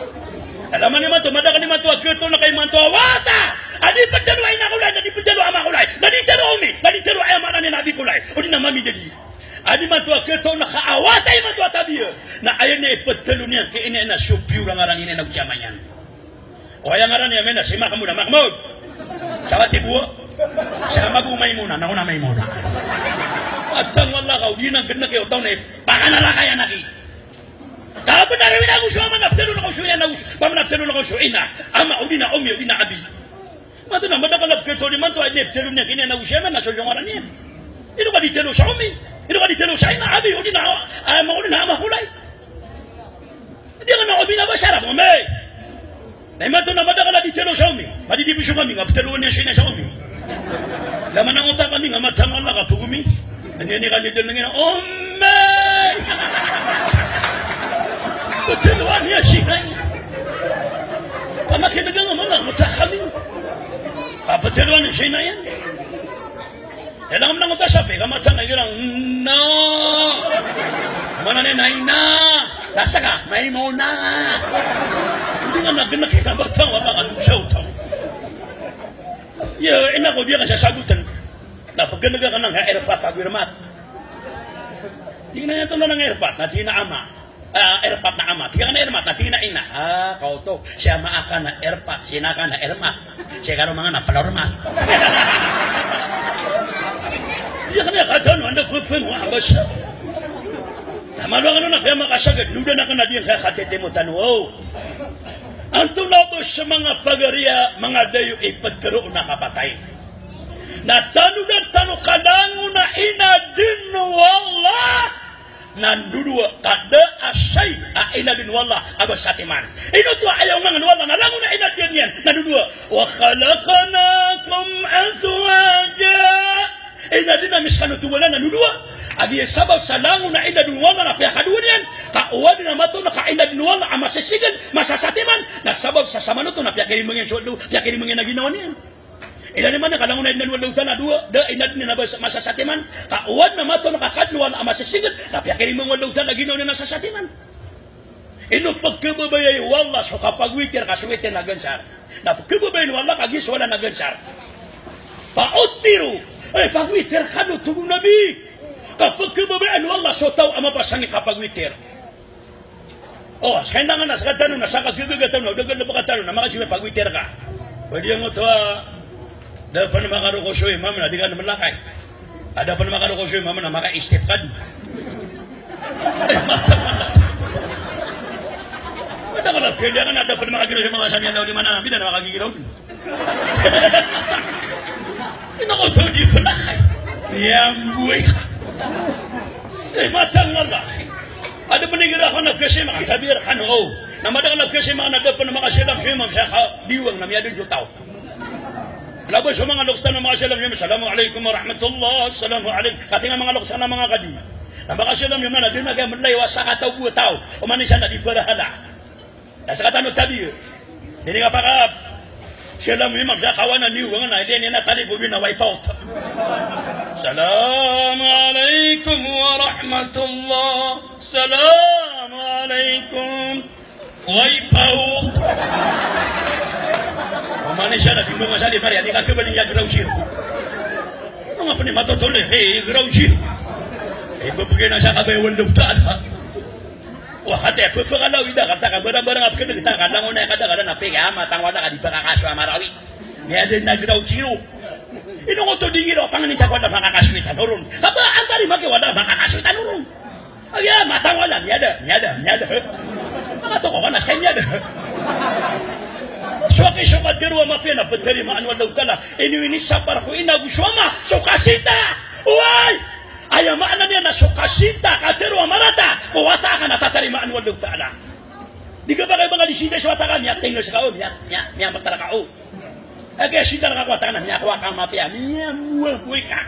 Alaman ni mantu, madakan ni mantu, ketul na kay mantu, wata! Adi pedalo ay nakulay, adi pedalo ama kulay, adi tero umi, adi tero ay amaran ni nabi kulay, o di na mami jadi. Adi mantu, ketul na kaawata ay mantu atabiyo, na ayan niya pedalo niya, kaya ina na supyo lang aran ina nagsiamayan. O ay ngaran niya, mena, sima ka muna, Mahmud! Sawa tibuo? Siya magumay muna, nauna may muna. At ang wala ka, di nang ganda kayo, taon na, baka nalakaya naki. Kapag narawin ako siya, manaptero na ako siya, manaptero na ako siya, ina, ama, udina, umi, udina, abi. Mato na, madakalap kayo, ni manto, ay neptero niya, kina na ako siya, nasa yung aran niya. Ino ka ditero sa umi, ino ka ditero sa ina, abi, udina, ama, udina, ama, kulay. Hindi ka na umi na ba, sarap, umi. Na imanto na, madakalap ditero sa umi, madidibisyo kami, ngaptero niya siya sa umi. Laman ang utak kami, nga matang Allah, kapag umi. Nandiyan ka dito na umi! Beteluan ya sinay. Pamakinagang mo lang, mutakaming. Beteluan ya sinay yan. Kailangan mo nang mutasabi, kamatang ay girang, no! Mana nih naina? Rasa ka? May mo na. Hindi nga nagana kita batang wala ka lusaw tao. Ya, enak ko dia kan sasagutan. Na pagkanaga ka nang airpat agirmat. Tingnan niya to na ng airpat na tina ama. Airpat na ama. Tingnan na airmat na tina ina. Kau to siya maaka na airpat, siya ka na airmat. Siya karo mga na palormat. Dia kan kata no anda pun abas. Tamalo ano na kaya makasagad. Luda na ka na diyan kaya katete mo tanong. Ang tulabos sa mga pagariya, mga dayo ipagkaroon na kapatay. Na tano na tano kalango na inadin wala. Nandudua kada asay inadin wala abas satiman. Ino to ayaw mga wala na lango na inadin yan. Nandudua. Wa khalaqanakum azwaja. Inadin na miskano tuwala nandudua. Adi sabab salangu na ina dunwala na piyakaduan yan. Kauwan na mato na kaina dunwala ang masisigan, masasatiman. Na sabab sa samano to na piyakiri mga suwaldo, piyakiri mga naginawa niyan. Ina naman na kalangu na ina dunwala na dua, da ina din na masasatiman. Kauwan na mato na kakadunwala ang masisigan, na piyakiri mga lutan na ginawa niya nasasatiman. Ino pagkababayay wala so kapag witir kaswitir na gansar. Na pagkababayay wala kagis wala na gansar. Paotiro, ay pagwitir kano tugung nabi. Kapag kababayaan wala so tao ang mapasangi kapag witir. Kaya nga nasa katanong, nasa kagagatan, dagan na pagkatanong, na makasime pag witir ka. Pwede yung ito, dapat pa na makarukosoy, mama na di ka naman lakay. Dapat pa na makarukosoy, mama na maka-step ka. Mata. Mata ka lang, kaya nga na dapat na makagilaw sa mga samiyan daw di mana, hindi na makagigilaw. Inakoto, di pa lakay. Niyambuhay ka. Matang Allah. Ada peninggal ako nagkasi mga kabir kano. Namadang nagkasi mga nadapan na makasilang siya mga diwang na miyado jutaw. Labas sa mga lukstan na makasilang siya. Assalamualaikum warahmatullah. Assalamualaikum. Katinga mga lukstan na mga kadi. Na makasilang siya na din nagamalay wasa kataw butaw. Umanisya na di perahala. Nasa katano tabi. Dini nga pakap. Siya lang yung magsakawan na niwang na. Hindi na talibubin na wipe out. Assalamualaikum warahmatullah. Assalamualaikum. Wipe out. Umani siya na di mga sali pare. Hindi ka kabaling ya grausir. Mga pa ni matotole. Hey, grausir. Babagay na siya kabayawan luptaan ha. Hati apa kalau ida kata barang-barang apa kena kita kadang ona kadang-kadang apa ya matang wala kadi pakakaso amarawi ni ada nagraw ciro ino ko to dingiro pangan ita wala pakakaso ita nurun aba antari make wala pakakaso ita nurun ya matang wala ni ada ama to ko kanas kanya ada so ke so madirwa mapena beteri ma anwal tala ini sabar ko ina gusoma so kasita wai ayah makna niya na sukasita katero amarata kuwata ka natatarimaan walong ta'ala di ka ba kayo mga disida sa wata ka miyak tinggal sa kao miyak matara kao kaya sida na kakwata ka na miyak wakang mapia miyak buhay ka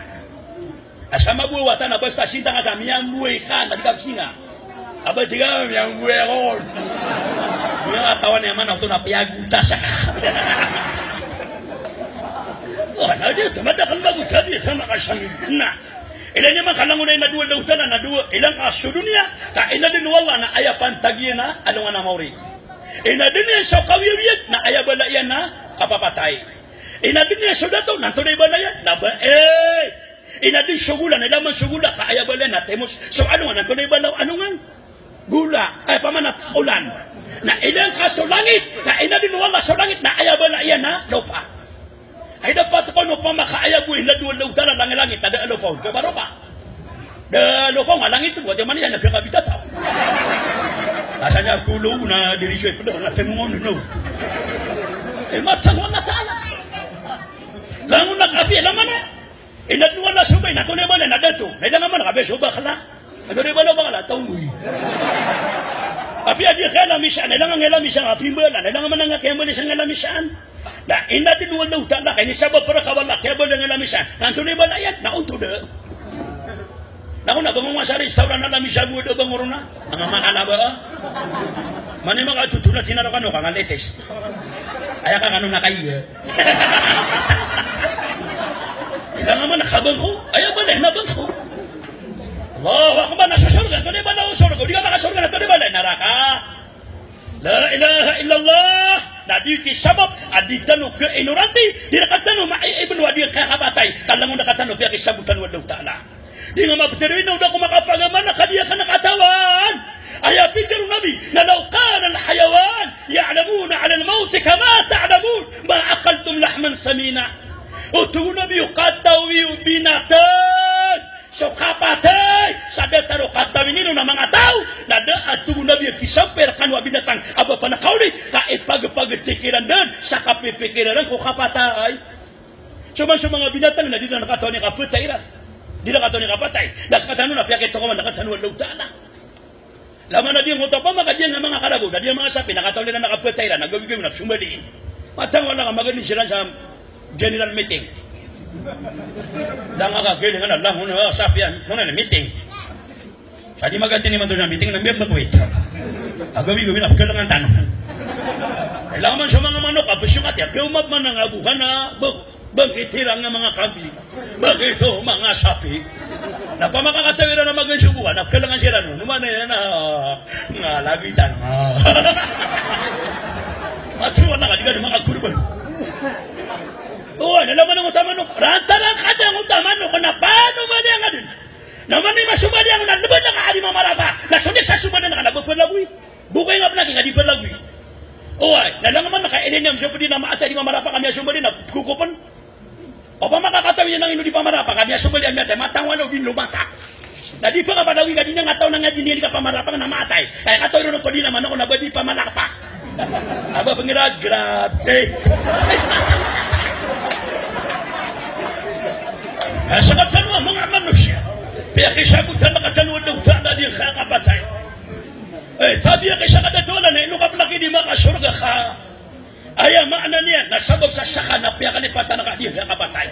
asama buhay wata na basta sida nga sa miyak buhay ka na di ka singa aba di ka miyak buhay ako miyak atawan naman ako na piyagutas ka na di tamadakal magutabi tamakasangin na ilan naman kalango na inadua lautan na nadua ilang aso dunia ka inadin wala na ayapan tagiya na ano nga na mauri inadin niya sa kawiyawiyat na ayabala yan na kapapatay inadin niya sa dato nanto na ibala yan na ba inadin sugula na ilaman sugula ka ayabala na temos so ano nga nanto na ibala ano nga gula ay pamanat ulan na ilang kaso langit ka inadin wala sa langit na ayabala yan na lupa ay dapat ko no pamakaayagui na duwan lautan lang langit ada alo pa kabaro pa da lo ko nga langit buat man yan nagkakabita tao asanya kulo na diri siya pala na temongon no matang wala tala langun nagabi laman inadnuan na subay na to ne bala na dato na naman kabe suba kala ano re bala bala taunguy api adi khala misan na lang ngela misan api bala na lang man nga kaya mo ni ngela misan na inadin wala utala kay ni sabab para kawala kaya bala ngela misan nanto ni bala yan na unto de na ko na bangon sa restaurant na lamisan mo do bangoro na ang manala ba mani mga tutuna tinaro kano ka nga latest aya ka kanu na kayo Kailangan man nakabang ko. Ayaw ba na hinabang ko. Allahu Akbar, nasa surga. Ito na ba na usor? kisabab aditanu ke inuranti dinakatanu ma'i ibn wadi kahabatay kalangon nakatanu pia kisabutan wallahu ta'ala di nga mabterwin na udah kumakapagamana kadiya ka nakatawan aya pikiru nabi na law kana alhayawan ya'lamuna 'ala al-maut kama ta'lamun ma aqaltum lahman samina utu nabi qatawi binatan so kapatay sabi taro katawinino na mga tao na atu nabi kisamper kanwa binatang aba panakauli kaipag-pagtikiran din sa kapipikiran ko kapatay suman sa mga binatang na dito nakatawa ni kapatay ra dito nakatawa ni kapatay das katano na piyakit ko man nakatawa law ta'ala laman na diyan ko pa makadiyan ng mga karago na diyan mga sapi nakatawa nila nakapatay ra nagawin na sumaliin matang wala ka magaling sila sa general meeting dang aga gele ngana lang hono sapian hono na meeting sadi magati ni mantu na meeting na mbiyab makwit agawi gawi na pagkalangan tanong kailangan sa mga manok abusyong at yakyumap man ang aguhan na bagitirang ng mga kambi bagito mga sapi na pamakakatawira na magasuguhan napkalangan sila no naman na yan nga lagitan matuwa na kadiga ng mga kurban. Oh, nalaman ng utamanok. Rantarang kada ng utamanok na paano ba niya nga din? Naman ni masubad yang nalabad na kaadi mamarapa. Nasunik sa subad na nakalabad palagwi. Bukay nga pinaging adi palagwi. Oh, ay, nalangaman nakainin niyang siya pwede na maatay di mamarapa kanya subad na kukupan. O pa makakatawin niya ng ino di pamarapa kanya subad ang miyate. Matangwan o bin lumata. Na di pa ka palagwi ka din nga tao na nga din ka pamarapa na maatay. Kaya kataw rin pa din naman ako na ba di pamarapa. Aba pangirag, grabe. Sa katanwa mga manusia kaya kisabutan na katanwa daw ta'ala di kakapatay tabi kisa kadatola na inukap laki di makasurga ka aya maana niya nasabab sa saka na piya kalipatan na kadiya kakapatay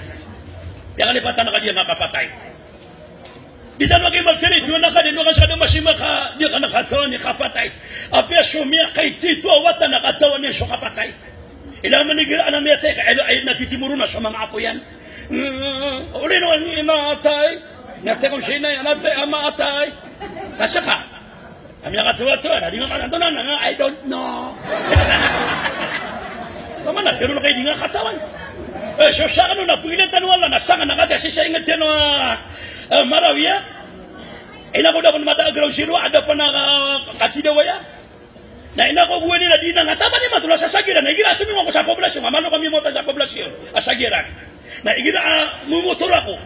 piya kalipatan na kadiya kakapatay di tan maging magtirito na ka din wakas ka na masima ka di ka nakatawa ni kapatay apya sumiya kay tito awata nakatawa niya so kapatay ilaman ni gira anam yate ka ay natitimuro na sa mga apo yan uli naman ni maatay nate kong siya na yan natay maatay nasa ka kami nakatuwa-tuwa na di nga kanatunan na nga I don't know naman natiro na kayo di nga katawan so sa ano na pilit tanwala nasa nga nakatasi sa ingat yan marawia ina ko dapat mataagaw siro ada pa na katidawaya na ina ko buwan nila di na nga tama ni matula sa sagiran na igira sumi mo ko sa poblasyon mamano kami mo ta sa poblasyon asagiran na igira mumotor ako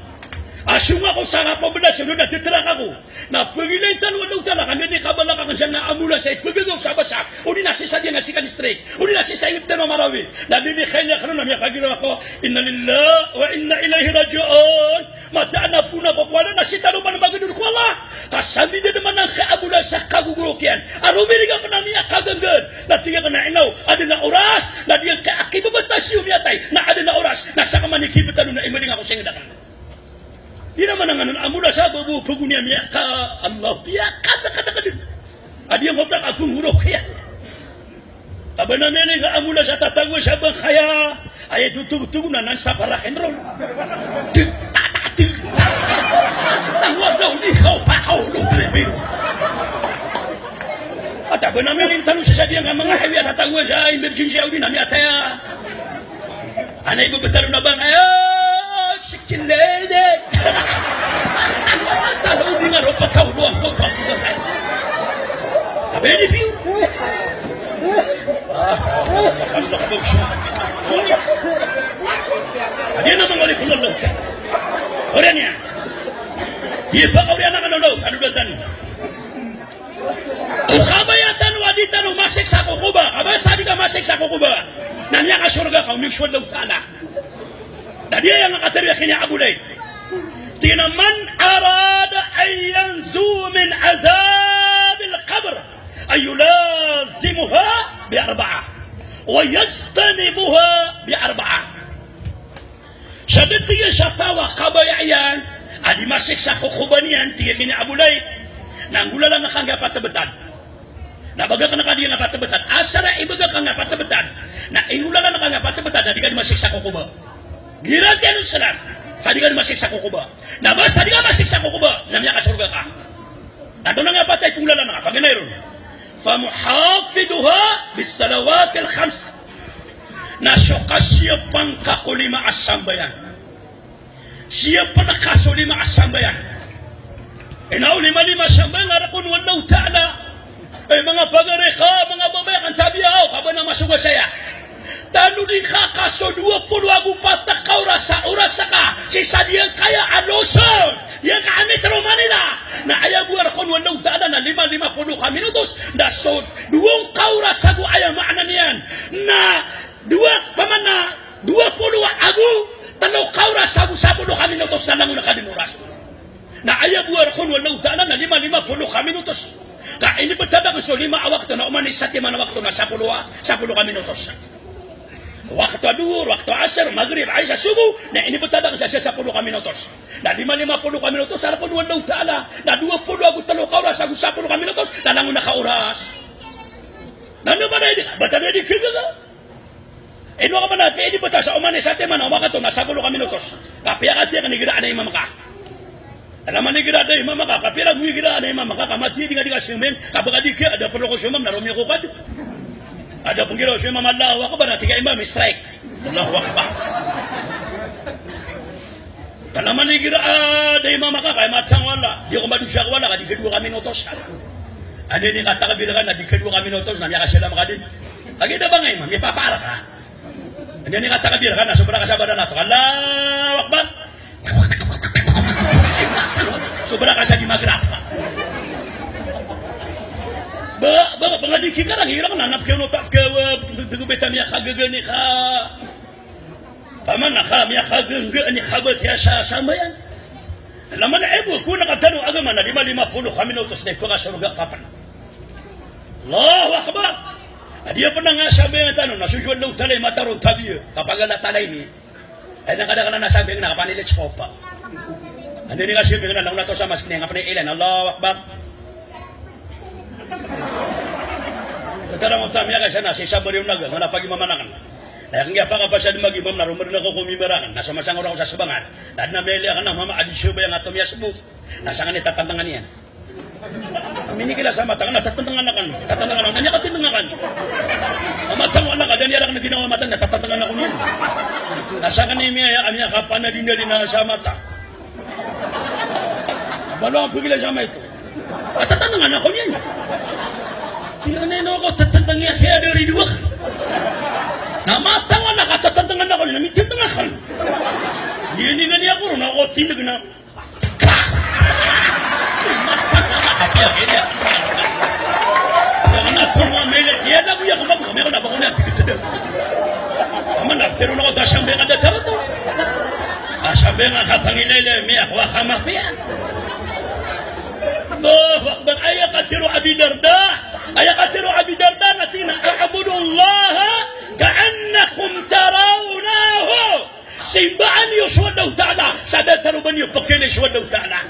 asyong ako sa poblasyon na titrak ako na pagilantan walang tala kami ni kabala ka siyang naamula sa ipagagaw sa basa uni nasisa din na si kanistrik uni nasisa ingip tanong marawi na dinikhay niya karoon na miya kagiraw ako inna lillah wa inna ilayhi raji'un mataan na po na wala na si tanong man magadun ko Allah kasami din naman ang kaabula sa kagugurokyan arumiriga pa na miya kaganggan na tiga ka na inaw ada na oras na diyan kaakibabatasyo miyatay na ada na oras nasa kamanikibutan na imaling ako sa ingadakan di naman ang anon amula sa babu pagunya miya ka Allah piya kada din adi ang hotak akong hurok kaya aba na mene nga amula sa tatagwa sa bang kaya ay tutug-tug na nang sa rock and roll tangwa daw di kau pakaw lupilipin at aba na mene tanong sa sabi nga mga hewi at tatagwa sa emergency audi na miya taya anay babatalo na bang sikil lady talo di nga ropa tao luang ko tao kita kaya abeni piu makanda ka bagso adiyan naman wali kulalaw ka ora niya di pa kawriyan na kanulaw kanulatan o kabayatan waditan umasik sa kukuba kabaya sabi ka masik sa kukuba na niya ka surga ka umiksyon daw ta'ala na dia yang nakatariya kini Abu Laid tina man arada an yanzu min azab al-qabr ay yulazimuha bi arba'ah wa yastanibuha bi arba'ah sabiti sa tawa kabayayan adi masik sa kukubanian tiga kini Abu Laid nanggula lang nakanga patabetan na baga ka nakadiya nga patabetan asara ibaga ka nga patabetan na ingula lang nakanga patabetan na di ka masik sa kukuba Girat yan ang salat. Tadi ka masik sa kukuba. Nabas, tadi ka masik sa kukuba. Namya ka surga ka. Nato na nga patay pula lang nga. Pag ganayron. فَمُحَافِدُهَا بِالسَّلَوَاتِ الْخَمْسِ nasoka siapang kakulima asambayan. Siapa na kasulima asambayan. Inaw lima sambayan arakon wallahu ta'ala. Mga pagareka, mga babae kan tabiaw kaba na masuga saya. Tanu di kakaso 20 patak ka orasa ka sisa dia kaya aloson yang kami tero Manila na aya buar kon wallahu ta'ala na 50 minutos na so duong kaurasa gu aya makna niyan na dua pamana 20 agu tanaw kaurasa gu 10 minutos na lang na kadimuras na aya buar kon wallahu ta'ala na 50 minutos ka ini betada so 5 waktu na umani sa timana waktu na 10 minutos. Waktu duhur, waktu asar, maghrib, Aisyah subuh. Nah ini betada sa 10 minutos. Nah 50 minutos sa kon wallahu ta'ala. Nah 20 aku talo kauras aku 10 minutos dalang na kauras. Nanu mana ini? Betada di kiga. Ino ka mana pwede bata sa umani sa timana waktu na 10 minutos. Kapya ka tiya kanigira na imam ka. Alam ni gira ada imam ka kapira gu gira ada imam ka kamati di ga semen kabagadi ke ada perlu ko semam na romi ko kad. Ada pengira semam Allah akbar tiga imam strike. Allahu akbar. Alam ni gira ada imam ka kay matang wala. Di ko madu siya wala di kedua kami notos. Ada ni kata kabilangan di kedua kami notos na niya kasya kadin. Agi da bangay imam ipapara ka. Ada ni kata kabilangan na sobra ka sa badan nato. Allahu akbar. Sobra ka sa di magrat. Ba pangadi kita lang hirang nanap ke notap ke begitu ya kagegani ka. Paman ka ya kagegani khabat ya sambayan. Laman ibu ku nakatano agama na 50 minutos na ko ka surga kapan. Allahu akbar. Dia pernah ngasabi ang tanong, nasusunod daw talay mataron tabi kapag natalay ni. Ay nakadakana nasabi nga nakapanilit sa kopa. Ano ni nga sabi nga nauna to sa maskini nga panailan. Allahu akbar. Tara mo tamiya ka sana si sabari yung naga nga pagi mamanakan. Kaya kung pa pa siya magi mam na rumor na ko kumimerangan. Nasa masang orang sa subangan. Dahil na meli ka na mama adisyo ba yung atom yasbo. Nasa nga ni tatantangan niya. Kami kila sa matang na tatantangan na kan. Tatantangan na niya katintangan. Matang wala ka dyan na ginawa matang na tatantangan ako niya. Nasa nga ni miya amya kapan na din na sa mata. Balo ang pagila sa ito. At tatantangan ako niya. Tiyanin ako tatantangan kaya dari dua. Na matang wala ka tatantangan ako niya. Namitintangan ka. Yun nga niya ako na ako tinag na. Matang wala ka kaya kaya. Kaya na tuwa melet. Kaya na buya kumag. Kami ako nabako na. Aman naftero na ako tasyang benga da taro to. Tasyang benga kapangilele. May akwa kamafiya. Allahu akbar. Ayakatiru Abi Darda. Ayakatiru Abi Darda natina a'budullah ka'annakum tarawnahu. Simbaan niyo subhanahu ta'ala. Sabi taruban niyo pagkili subhanahu ta'ala.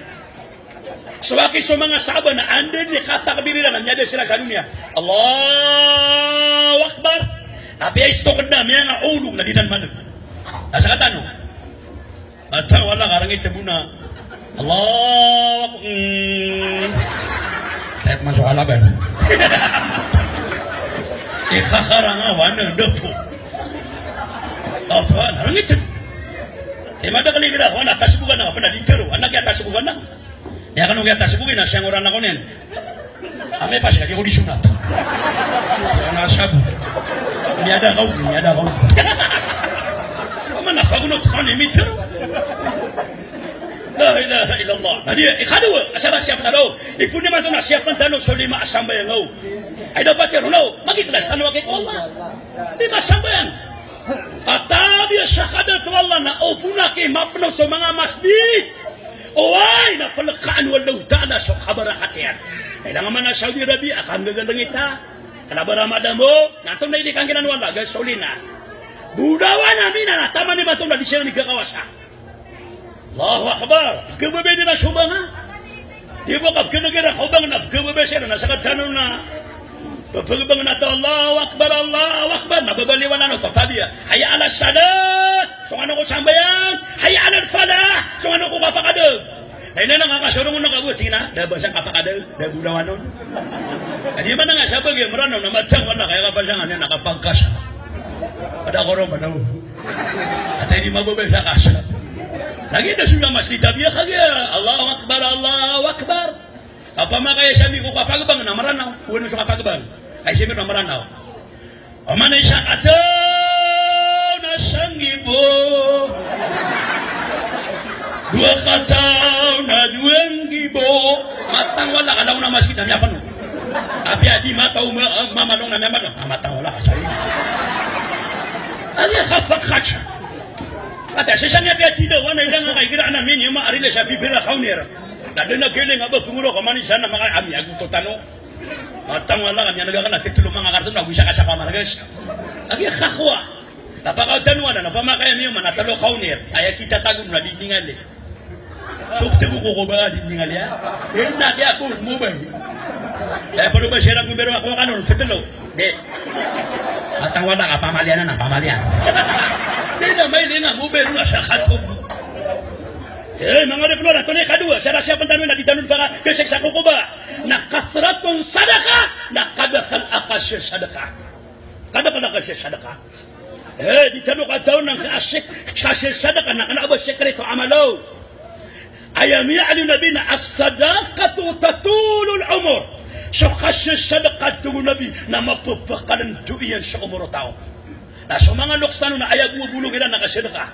Sewaktu so mga sahabat na andin ni katakbiri lang niya sila sa dunia. Allahu akbar. Tapi ay stokod na miya nga ulong na dinan man. Asa ka tanong? At wala karang ito muna. Allahu akbar. Kahit masuk alaban. Ikakarangawan ng dapo. Tawaan, harang ito. Mada kali kita, wana tasibugan na, pernah diteru, anak ya tasibugan na. Ya kan udah tasibugan na, siyang orang ako niyan. Ame pas kaki ko disunat. Yang nasabu. Ini ada kau. Mana kagunot kan ini teru. La ilaha illallah. Nah dia ikadu asara siap taro. Ipuni man na siap man tano solima asambayan ngau. Ay dapat yaro ngau. Magiklas tano kay Allah. Di masambayan. Atabi syahada wallah na opuna kay mapno sa mga masjid. Oay na palakaan wallahu ta'ala sa kabarakatian. Kailangan man na Saudi Arabia akan gagalang ita. Kalaba Ramadan mo, natong na hindi kang ginanwala, gasolina. Budawa namin na tama ni matong na di siya nagkakawasa. Allahu akbar. Kebabe na subang ha. Di ba kap kinagira kubang na kebabe siya na sa katanong na. Pagpagabang na to Allahu akbar. Nababaliwan na no to tabi. Hayya ala salat. So ano ko sambayan? Hayya ala falah. So ano ko kapakadag? Ay na nakakasurong mo nakabuti na. Daba siyang kapakadag. Dabudawan nun. Di ba na nga sabag yung maranaw na matang wala kaya kapag siya nga nakapagkasa. Ada korong pada atau ini mabuk besar kasar. Lagi dah sudah masih tabiah kagak. Allahu Akbar, Allahu Akbar. Apa makanya sabi ko kapag bang namaranaw? Uno sa kapag bang. Ay sabi namaranaw. Oman isa ato na sangibo. Dua kata na dueng gibo. Matang wala ka daw na masjid na apa no? Tapi adi mataw mamanong na naman no. Matang wala ka sa iyo. Ay kapak kacha. Ata sesanya pia tidak wana ilang kay gira na min yung maarile sa bibira kaunir. Nado na kailing aba kumuro ka man sana mga ami agu to tano. Matang wala kanya nagakan na titulo mga karton na bisa ka sa pamaragas. Agi khakwa. Napaka tanwa na napamakaya niyo manatalo kaunir. Ay kita tagum na dindingal. Sukte ko ba dindingal ya? Na dia ko mo ba? Perlu ba siya kung biro ako kanon titulo. De. Matang wala ka pamalian na pamalian. Tidak may linga mo biro na sa katog. Mga deploy na ito na kadua. Saya rasa pantanong na ditanong para besek sa kukuba. Na kasratong sadaka. Na kadakal akasya sadaka. Kadakal akasya sadaka. Ditanong ka taon ng kasya sadaka. Na kanaba sekreto amalaw. Ayam ya'ali nabi na as-sadaqatu tatulul umur. So kasya sadaka ito nabi na mapapakalan duyan sa umuro tao. Na so mga luksano na ayaw buo-bulong ilan na kasadaka.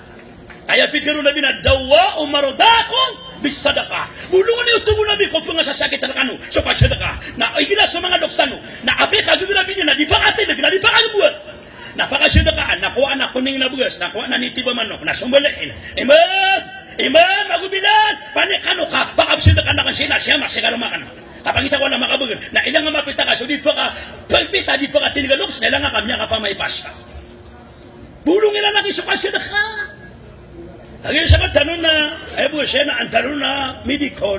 Kaya pikiro nabi na dawa o marodakon bisadaka. Bulungan niyo tubo nabi kung pangasasakit na kano. So pasadaka. Na igila sa mga luksano. Na api kagawin nabi niya na di pa atin na di pa kagabuan. Napakasadaka. Nakuha na kuning na bugas. Nakuha na nitiba manok. Nasumbalain. Imam, magubilan. Panikano ka. Pakapsadaka na kasi na siya masigaramaan. Kapag ita wala makabagan. Na ilang nga mapita ka. So di pa ka. Pagpita di pa ka tinigaluks. Na ilang nga kami ka pa may pasta. Bulungin na natin sa pasadaka. Lagi sa tanong na, siya na ang tanong na medical.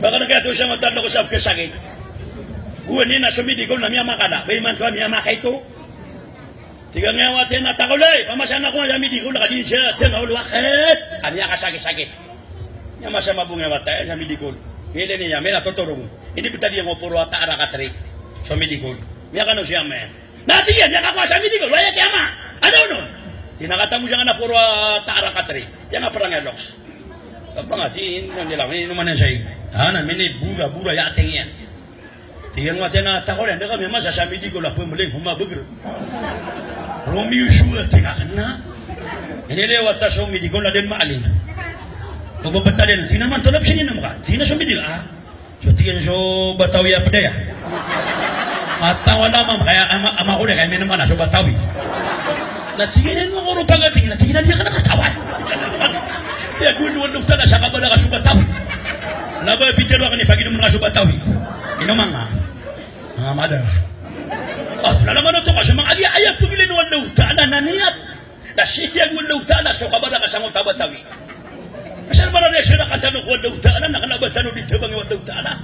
Baka nagkataon siya magtanong ko sa kasakit. Buwan na sa medical na miyama ka na. Bayman to, miyama ka ito. Tiga nga watin na takulay. Pamasan ako nga sa medical, nakadin siya. Tingaw wakit. Kanya ka sakit-sakit. Miyama siya mabunga watay sa medical. Hili niya, may natuturong. Hindi ba tadi yung puro ata arakatri sa medical. Miya ka no siya, may. Natiyan, niya ka sa medical. Waya kiyama. Ano nun? Tinakatamu siya nga na puro taara katri. Yan nga parang eloks. Kapag nga, nila, may inuman na siya. Mini bura yating yan. Tiyan nga tiyan na takol yan. Kami masasami di ko lang pumuling humabagro. Romeo Shua, tingakan na. Inilewa ta sa umidi ko na din maalin. Magbabata din. Tinaman, tulap siya niya naman ka. Tina sa umidi ka. So tiyan so Batawi apadaya. At wala mam, kaya ama ko na, kaya may naman na so Batawi. Natingin mo ko rin pagating, natingin niya ka nakatawan. Kaya gunuan nukta na siya ka ba nakasubatawi. Naba, pitero ka ni pag-inom nakasubatawi. Inuman nga. Mga mada. At nalaman ito kasi mga ayat kung ilinuan nukta na naniyat. Na sitya gunuan nukta na so ka ba nakasangot tabatawi. Kasi naman na siya nakatanong kuwan nukta na, nakanabatanong dito bang iwan nukta na.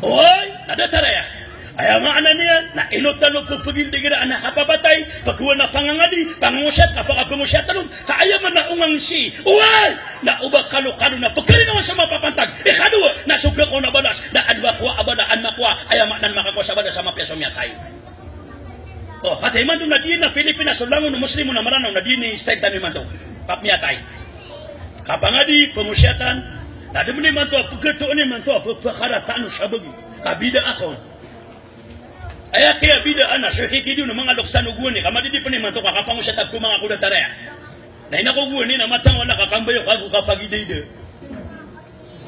Oy, nadatara ya. Ayaw nga niya, na inotalo po pagildigira anak kapabatay, pagkuha na pangangadi, pangungusyat, kapag pangungusyat talong, kaya man na ungang si, uwal, na ubag kalo-kalo na, pagkali naman sa mapapantag, ikaduwa, na suga ko na balas, na anmakwa, abada, anmakwa, ayaw man makakwa sa balas sa mapyaso miyatay. O, katay man doon na din na Pilipinas, ulangon na Muslimo na maranaw, na din ni style tayo man doon, kapmiyatay. Kapangadi, pangungusyatan, na di mo naman to, pagkatoon naman to, pagkarataan sa bagi, kabida ako. Aya kaya bida ana so kikidiw ng mga loksan uguan ni kamadi di pa ni man to kakapang siya tag mga kuda tara. Na inakuguan ni na matang wala kakambayo kagu kapagidide.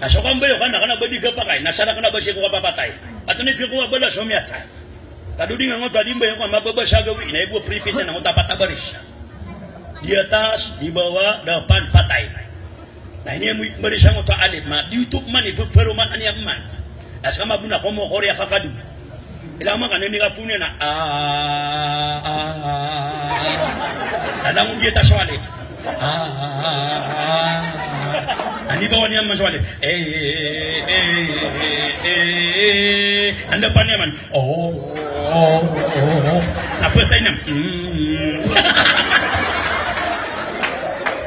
Aso kambayo kana kana badi ka pakay nasara kana ba siya ko kapapatay. At ni ko bala so miyata. Kadudi nga ngota dimba ko mababasa gawi na ibu pripit na ngota patabaris. Di atas, di bawah, depan patay. Nah ini yang berisa ngota alif ma di YouTube man ibu peruman aniam man. As kama buna ko mo Korea kakadu. Ilama kan ini kapunya na Alang dia tak soalin. Ani bawa niya man soalin. Anda depannya man. Apa tayo nam?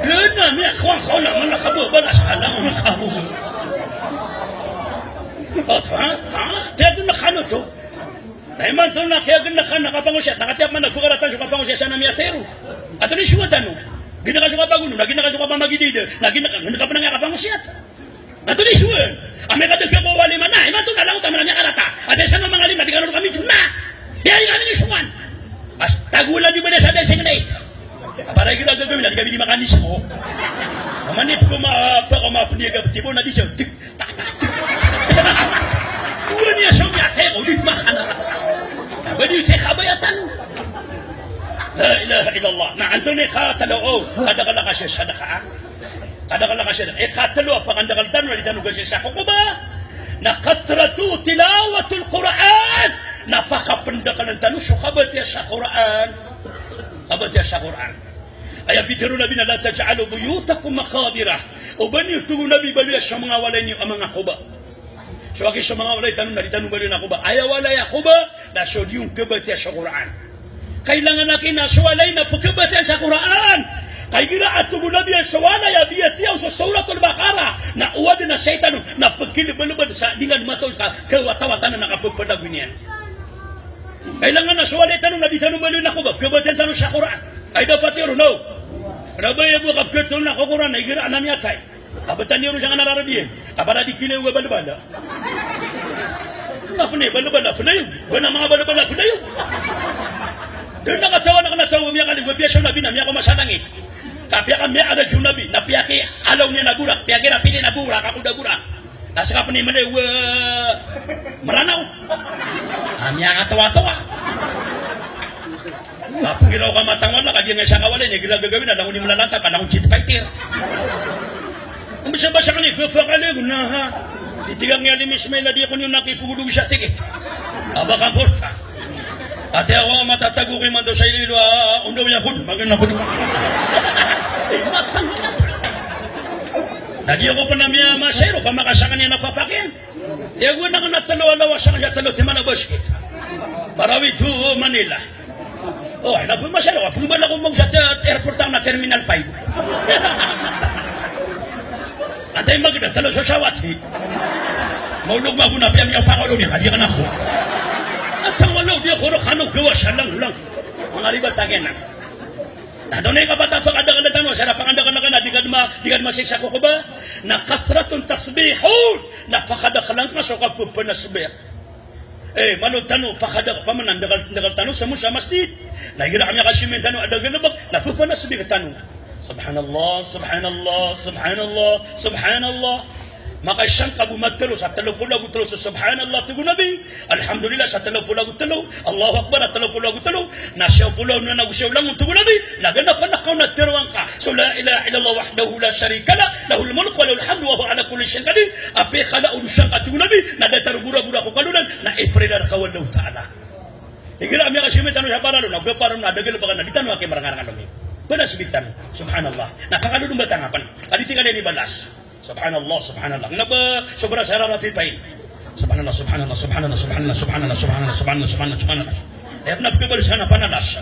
Gana niya kawan na man nakabo balas halang nakabo. Tiada nak kanu tu. Naiman to na kaya ganda kan nakapangusyat nakatiap man nagpukaratan sa kapangusyat sa namiatero. Ato ni suwa tanong. Gina ka sa kapaguno, nagina ka sa kapamagidida, nagina ka pa na nga kapangusyat. Ato ni suwa. Ame ka dagka po wali man na, iman to nalang utama na niya karata. At sa mga lima, di ka nung kami na. Biyayi kami ni suwan. As tagulan di ba na sa dancing na ito. Para gira gagawin na, di kami di makanis mo. Manit ko mapuniga tibo na di siya. Uwan niya siyang yatero, di makanara. Badi te khabayatan la ilaha illallah na antoni khatalo kadakala ka siya sadaka kadakala ka siya khatalo pa kandakal tanu di tanu kasi sa kuba na katratu tilawatul quran napakapendakalan tanu sukabat ya sa quran abat ya sa quran aya bidiru nabi la taj'alu buyutakum maqadirah ubani tu nabi bali sa mga walay mga kuba. So aki sa mga walay tanong na di tanong bali na kuba aya walay kuba na sod yung kabati sa Quran. Kailangan natin na suwalay na pagkabati sa Quran. Kay gira ato mo nabi sa walay abiyatiyaw sa suratul Baqarah na uwad na satan na pagkilibalubad sa dingan mataw ka kawatawatan na nakapagpadag niyan. Kailangan na suwalay tanong na di tanong bali na kuba pagkabati tanong sa Quran. Ay dapat yun no. Rabay mo kapagkatong na Quran ay gira anam yatay. Abatan niyo jangan nararabihin. Kapara di kile uga balabala. Apa ni balabala punayo? Bana mga balabala punayo. Doon nakatawa na kanatawa miya kali wabia siya nabi na miya ko masanangit. Kapya ka miya ada jung nabi na piyaki alaw niya naburak. Piyaki na pili naburak ako daburak. Nasa ka pa ni mali maranaw. Miya katawa-tawa. Kapag ginaw ka matangwan na kadi nga siya kawalin. Gila gagawin na lang ni malalanta ka lang cheat fighter. Basa-basa ka ni, papakali ko na ha. Itigang nga ni Miss May, di ako nyo nakipugulong siya tigit. Aba ka porta. Ate ako matatago kay man daw sa ililo, undaw niya kun, maganda kun. Matang na. Nadi ako pa na miya masero, pamakasakan niya napapakyan. Di ako na natalo-alawa sa kanya talo, timana boskit. Marawi to Manila. Oh, ay na po masero, pumala ko mong sa airport na Terminal 5. Antay maganda talo sa sawati. Maulog mabuna pa yung pakalo niya, kadi ka na ko. At ang walaw di ako kanong gawa siya lang. Mga ribat takin na. Nadonay ka bata pagkadagalitan mo, sana pagkadagalan ka na, di ka masiksa ko ba? Na kathratun tasbihun, napakadakalang ka so kapag panasbih. Manod tanong, pamanandagal tanong sa mo sa masjid. Nagira kami kasimin tanong, adagalabag, napapanasbih ka tanong. Subhanallah, subhanallah, subhanallah, subhanallah. Maka siyang kabumatalo sa 30 sa subhanallah tugo nabi. Alhamdulillah sa 30 Allahu Akbar at 30 nasyaw pulaw na nagusyaw lang tugo nabi. Naganapan na na tirwang ka. So la ilaha illallah wahdahu la syarika la lahul mulk wa lahul hamdu wa huwa ala kulli syai'in qadir. Ape khala urusan ka tugo nabi. Nadatarugura-gura ko kalunan na ipreda ka wallahu ta'ala. Igira ami ka simit ano sa paralo na gaparon na dagal pa na ditano kay marangaran kami. Bana sibitan subhanallah nakakaludong batangapan aditi ka ni balas subhanallah subhanallah naba sobra sarara pipain subhanallah subhanallah subhanallah subhanallah subhanallah subhanallah subhanallah subhanallah subhanallah na pagkabal sana panalas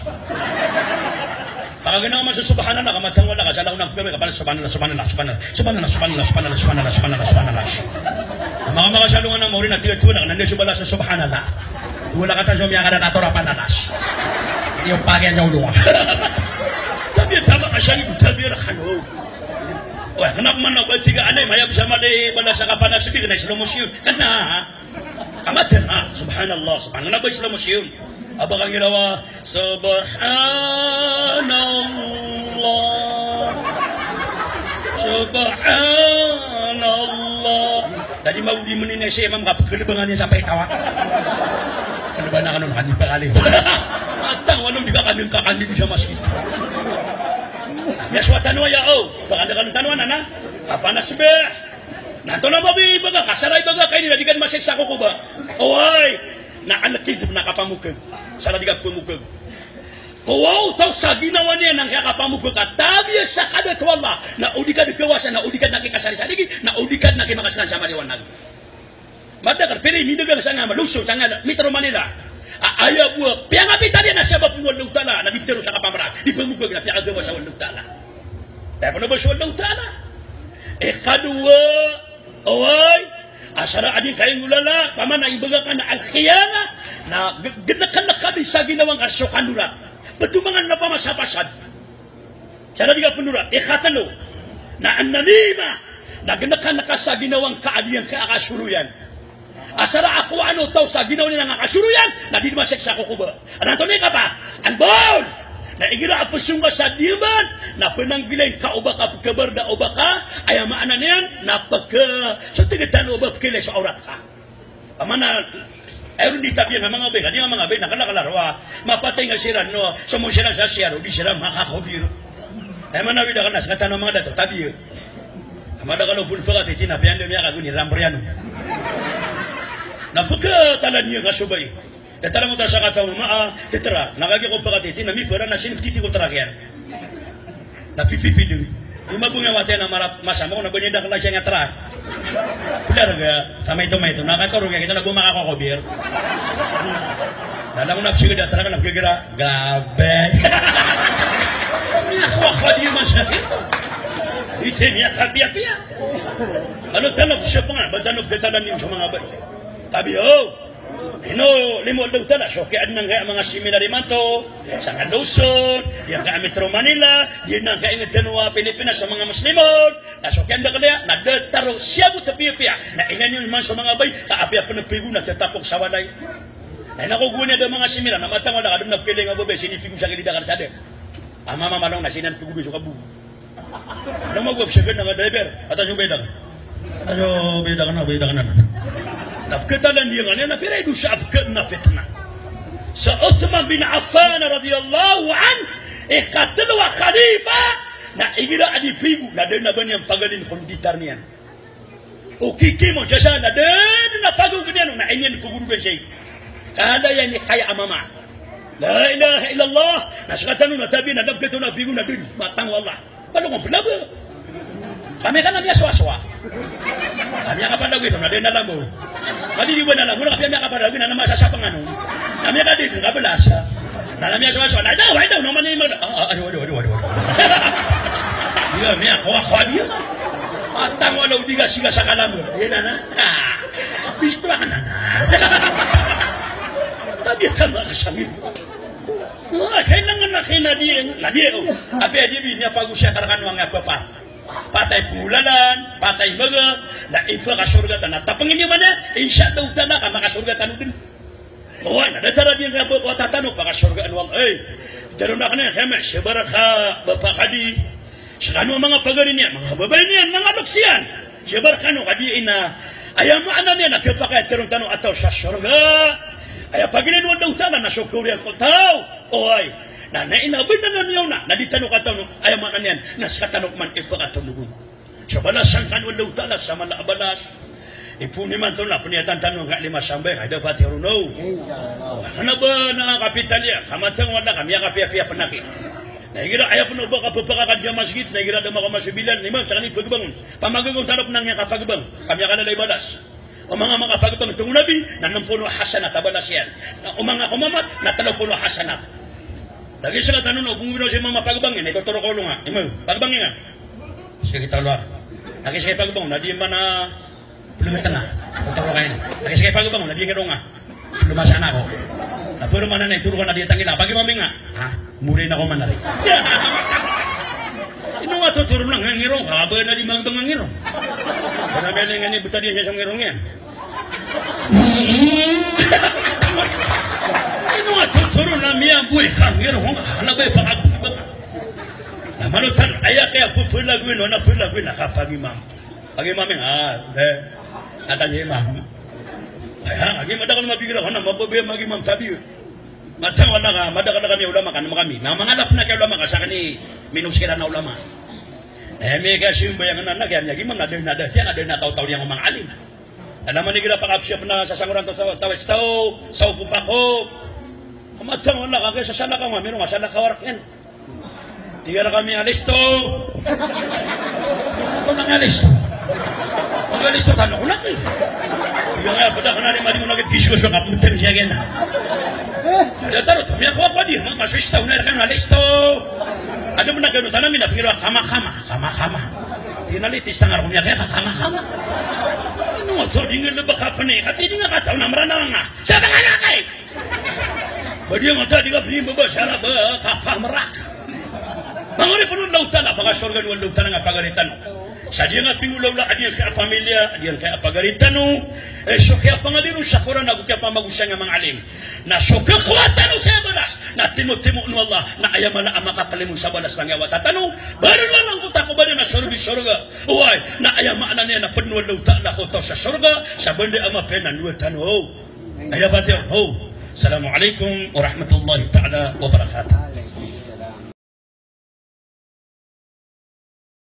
pagkaginawa man sa subhanallah kamatang wala ka sa launang pagkabal kapal subhanallah subhanallah subhanallah subhanallah subhanallah subhanallah subhanallah subhanallah subhanallah mga makasalungan na maurin na tigat-tuwa na nandiyo subala sa subhanallah tuwala ka tayo sumiyaka na natora panalas yung pagyan niya ulunga tabi tama ka siya tabi rakano. Wah, kenapa mana bertiga aneh mayab sama de balas kapan sedih kena slow motion. Kena. Kamatan subhanallah subhanallah ba slow motion. Abang ginawa subhanallah. Subhanallah. Tadi mau di menina siya imam kapag kelebangannya sampai tawa. Kelebangan kanon kan dipakali. Matang walau dibakandil kakandil siya masjid. Yaswa tanwa ya baka dakan tanwa na apa nasbih nato na babi baga kasaray baga kay nila digan masiksa ko ba oy na alakizm na kapamukag sala diga pumukag wow taw sa ginawa niya nang kapamukag tabi sa kadat wallah na udikad kawasan na udikad nakikasari-sari na udikad nakimakaslan sa maliwanag madagar pero hindi dagang sa nga malusyo sa nga Metro Manila aya buah piang api tadi na siya ba puwalong tala na dibtero sa kapamara di pamukag na piang agawa sa walong tala dahil na ba sa walong tala kadua oy asara adi kayong ulala paman na ibaga ka na al-khiyana na ganakan kami sa ginawang asyo kanurat batumangan na pamasapasad sana di ka penurat ikatalo na annalima na ganakan sa ginawang kaadiyang kaakasuruyan asara ako ano tao sa ginaw nila nga kasuruyan na di masek sa kukuba anato ni ka pa albol na igira apasyung sa diman na penanggilain ka uba ka kabar da uba ka ay maana niyan na pagka sa tigatan uba pagkilay sa aurat ka amana ayun di tabi ng mga bega, di mga bega nakalakalarawa, mapatay nga sira no, sumo sila sa siyaro, di sila makakobiro. Ay manawid ka na sa katan ng mga dato tabi. Amada ka no pulpa ka titina pian de miya ka guni rambriano. Napaka talan niya kasubay. Detara mo ta sa katan mga tetra, nagagi ko pa ka titina mi pera na siniptiti ko trakyan. Napipipi din. Di mabunga wate na marap masama ko na bunyi dak la siya nga tra. Benar gak? Sama itu nakatoro kayak kita nak buat makakobir. Dalam nafsu kita terang nak kira gabe. Ini akhwah dia masa itu. Itu ni akhwah dia. Kalau tanam siapa nggak? Bertanam kita dan yang sama ngabel. Tapi ino limo daw tala so kaya nang kaya mga seminary man to sa Kanduson diyan ka Metro Manila diyan nang kaya ng Pilipinas sa mga Muslimon na so kaya kaya nadataro siya mo tapiya na ingan yun man sa mga bay kaapya pa nagpigo nagtatapok sa walay ay nakugunya daw mga seminary na matang wala ka doon nagpiling ang babay sinipigo sa kilida ka sa dek ama mamalong na sinan pigo sa kabu ano magwab siya ganda nga driver at yung bedang bedang na napkatalan dia ngane na pira idusha abkana fitna sa Uthman bin Affan radhiyallahu an ikatlu wa khalifa na igira adipigu na den na banyang pagalin konditar niyan o kiki mo jasa na den na pagu gnian na inyan puguru be shay kada yani kaya amama la ilaha illallah nasgatanu na tabi na dabketu na pigu na den matang wallah balong blaba kami kan namanya swaswa kami yang apa dagu itu na den na lamo Madi di buat dalam, mula kami yang kapal lagi, nama saya siapa nganu? Kami yang tadi nggak belas. Dalamnya sama-sama, ada, namanya ini aduh. Dia ni kau dia, matang walau dikasih sakalam, dia nana, bistra nana. Tapi kamu kasih. Kailangan na dia, apa dia binya pagusya karakan wang apa. Patay pulalan, patay maga, na ipa ka surga tan. Tapang ini mana? Insya Allah tanah ka makasurga tan din. Oh, na datara dia ka watatano pa ka surga anwal. Daron na kana kama sibaraka bapa kadi. Sakano mga pagari niya, mga babay niya, mga luksian. Sibarakano kadi ina. Aya mo ana niya nakapakay daron tano ataw sa surga. Aya pagilin daw tanah na sukuri ko taw. Oy. Na inaabot na niyo na naditano ka tanong ay man yan naskatanok man ipakatulugon sa balasan kan wala utala sa malabalas ipuni man to na puniatan tanong ka lima sambay ay dapat hiruno ano ba na kapitalya kamatang wala kami kapiya penaki nagira ay puno ba kapapaka ka masjid nagira da mga masibilan lima sa kanil pagbangon pamagagong tanok nang nga kapagbang kami ka na balas o mga pagbang itong nabi nanampuno hasanat tabalas yan o mga kumamat natalapuno hasanat. Lagi sa tanong kung ginawa si mama pagbangin, ito turo ko nga. Imo, pagbangin nga. Sige kita luar. Lagi sa pagbang, na di man na pulutan na. Turo kayo. Lagi sa pagbang, na di nga. Lumasan ako. Na puro man na ituro ko na di tangila. Pagi mami nga, ha? Muri na ko man na rin. Ino nga tuturo lang ng ngirong. Haba na di magdang ng ngirong. Para meron nga ni buta di siya sa ngirong yan. Ino nga tuturo na miya buhay kang ngirong. Ano ba yung pangagpag? Na malutan, aya kaya pupulagwin o napulagwin nakapag-imam. Pag-imam yung, natanya imam. Kaya, agi madakal mabigil ako na mababi mag-imam tabi. Matang wala ka, madakal na kami ulama ka naman kami. Na mangalap na kay ulama ka sa kani minuskira na ulama. May kasi yung bayangan na kaya niya imam na doon na dahil na taw-taw niya ng mga alim. Alam mo nila pakapsiyap na sasanguran to sa tawis-taw, sa upupako. Matang wala ka, kaya sa sana ka mamiro nga, sana ka warak yan. Tiga na kami alisto. Ito nang alisto. Ang alisto, tanong ko lang eh. Tiga nga, pada ka na rin mali mo nag-discuss yung kapuntan siya yan. Ada taro, tumiyak ko di, mga maswistaw na rin alisto. Ada mo na gano'n, tanangin na, pero kama-kama. Tinalitis na nga rumiyak kaya kama-kama. Ano nga to, di nga na baka panay, kati di nga kataw na marana nga. Sabi nga na kay! Badia mata diga bini babasara ba kapah merak. Bangori penuh lautan apa surga dua lautan ngapa garitan. Sadia ngapingu laula adia ke familia adia ke apa garitanu esok ke apa ngadiru sakura nagu ke apa magusang mang alim na sok kekuatan saya balas na timu nu Allah na ayamana amaka kalimun sabalas lang yawata tanu baru lang ko tako bari na surga wai na ayamana ne na penuh lautan la ko sa surga sa bende ama pena nuwa tanu ayabate ho. Assalamualaikum warahmatullahi taala wabarakatuh.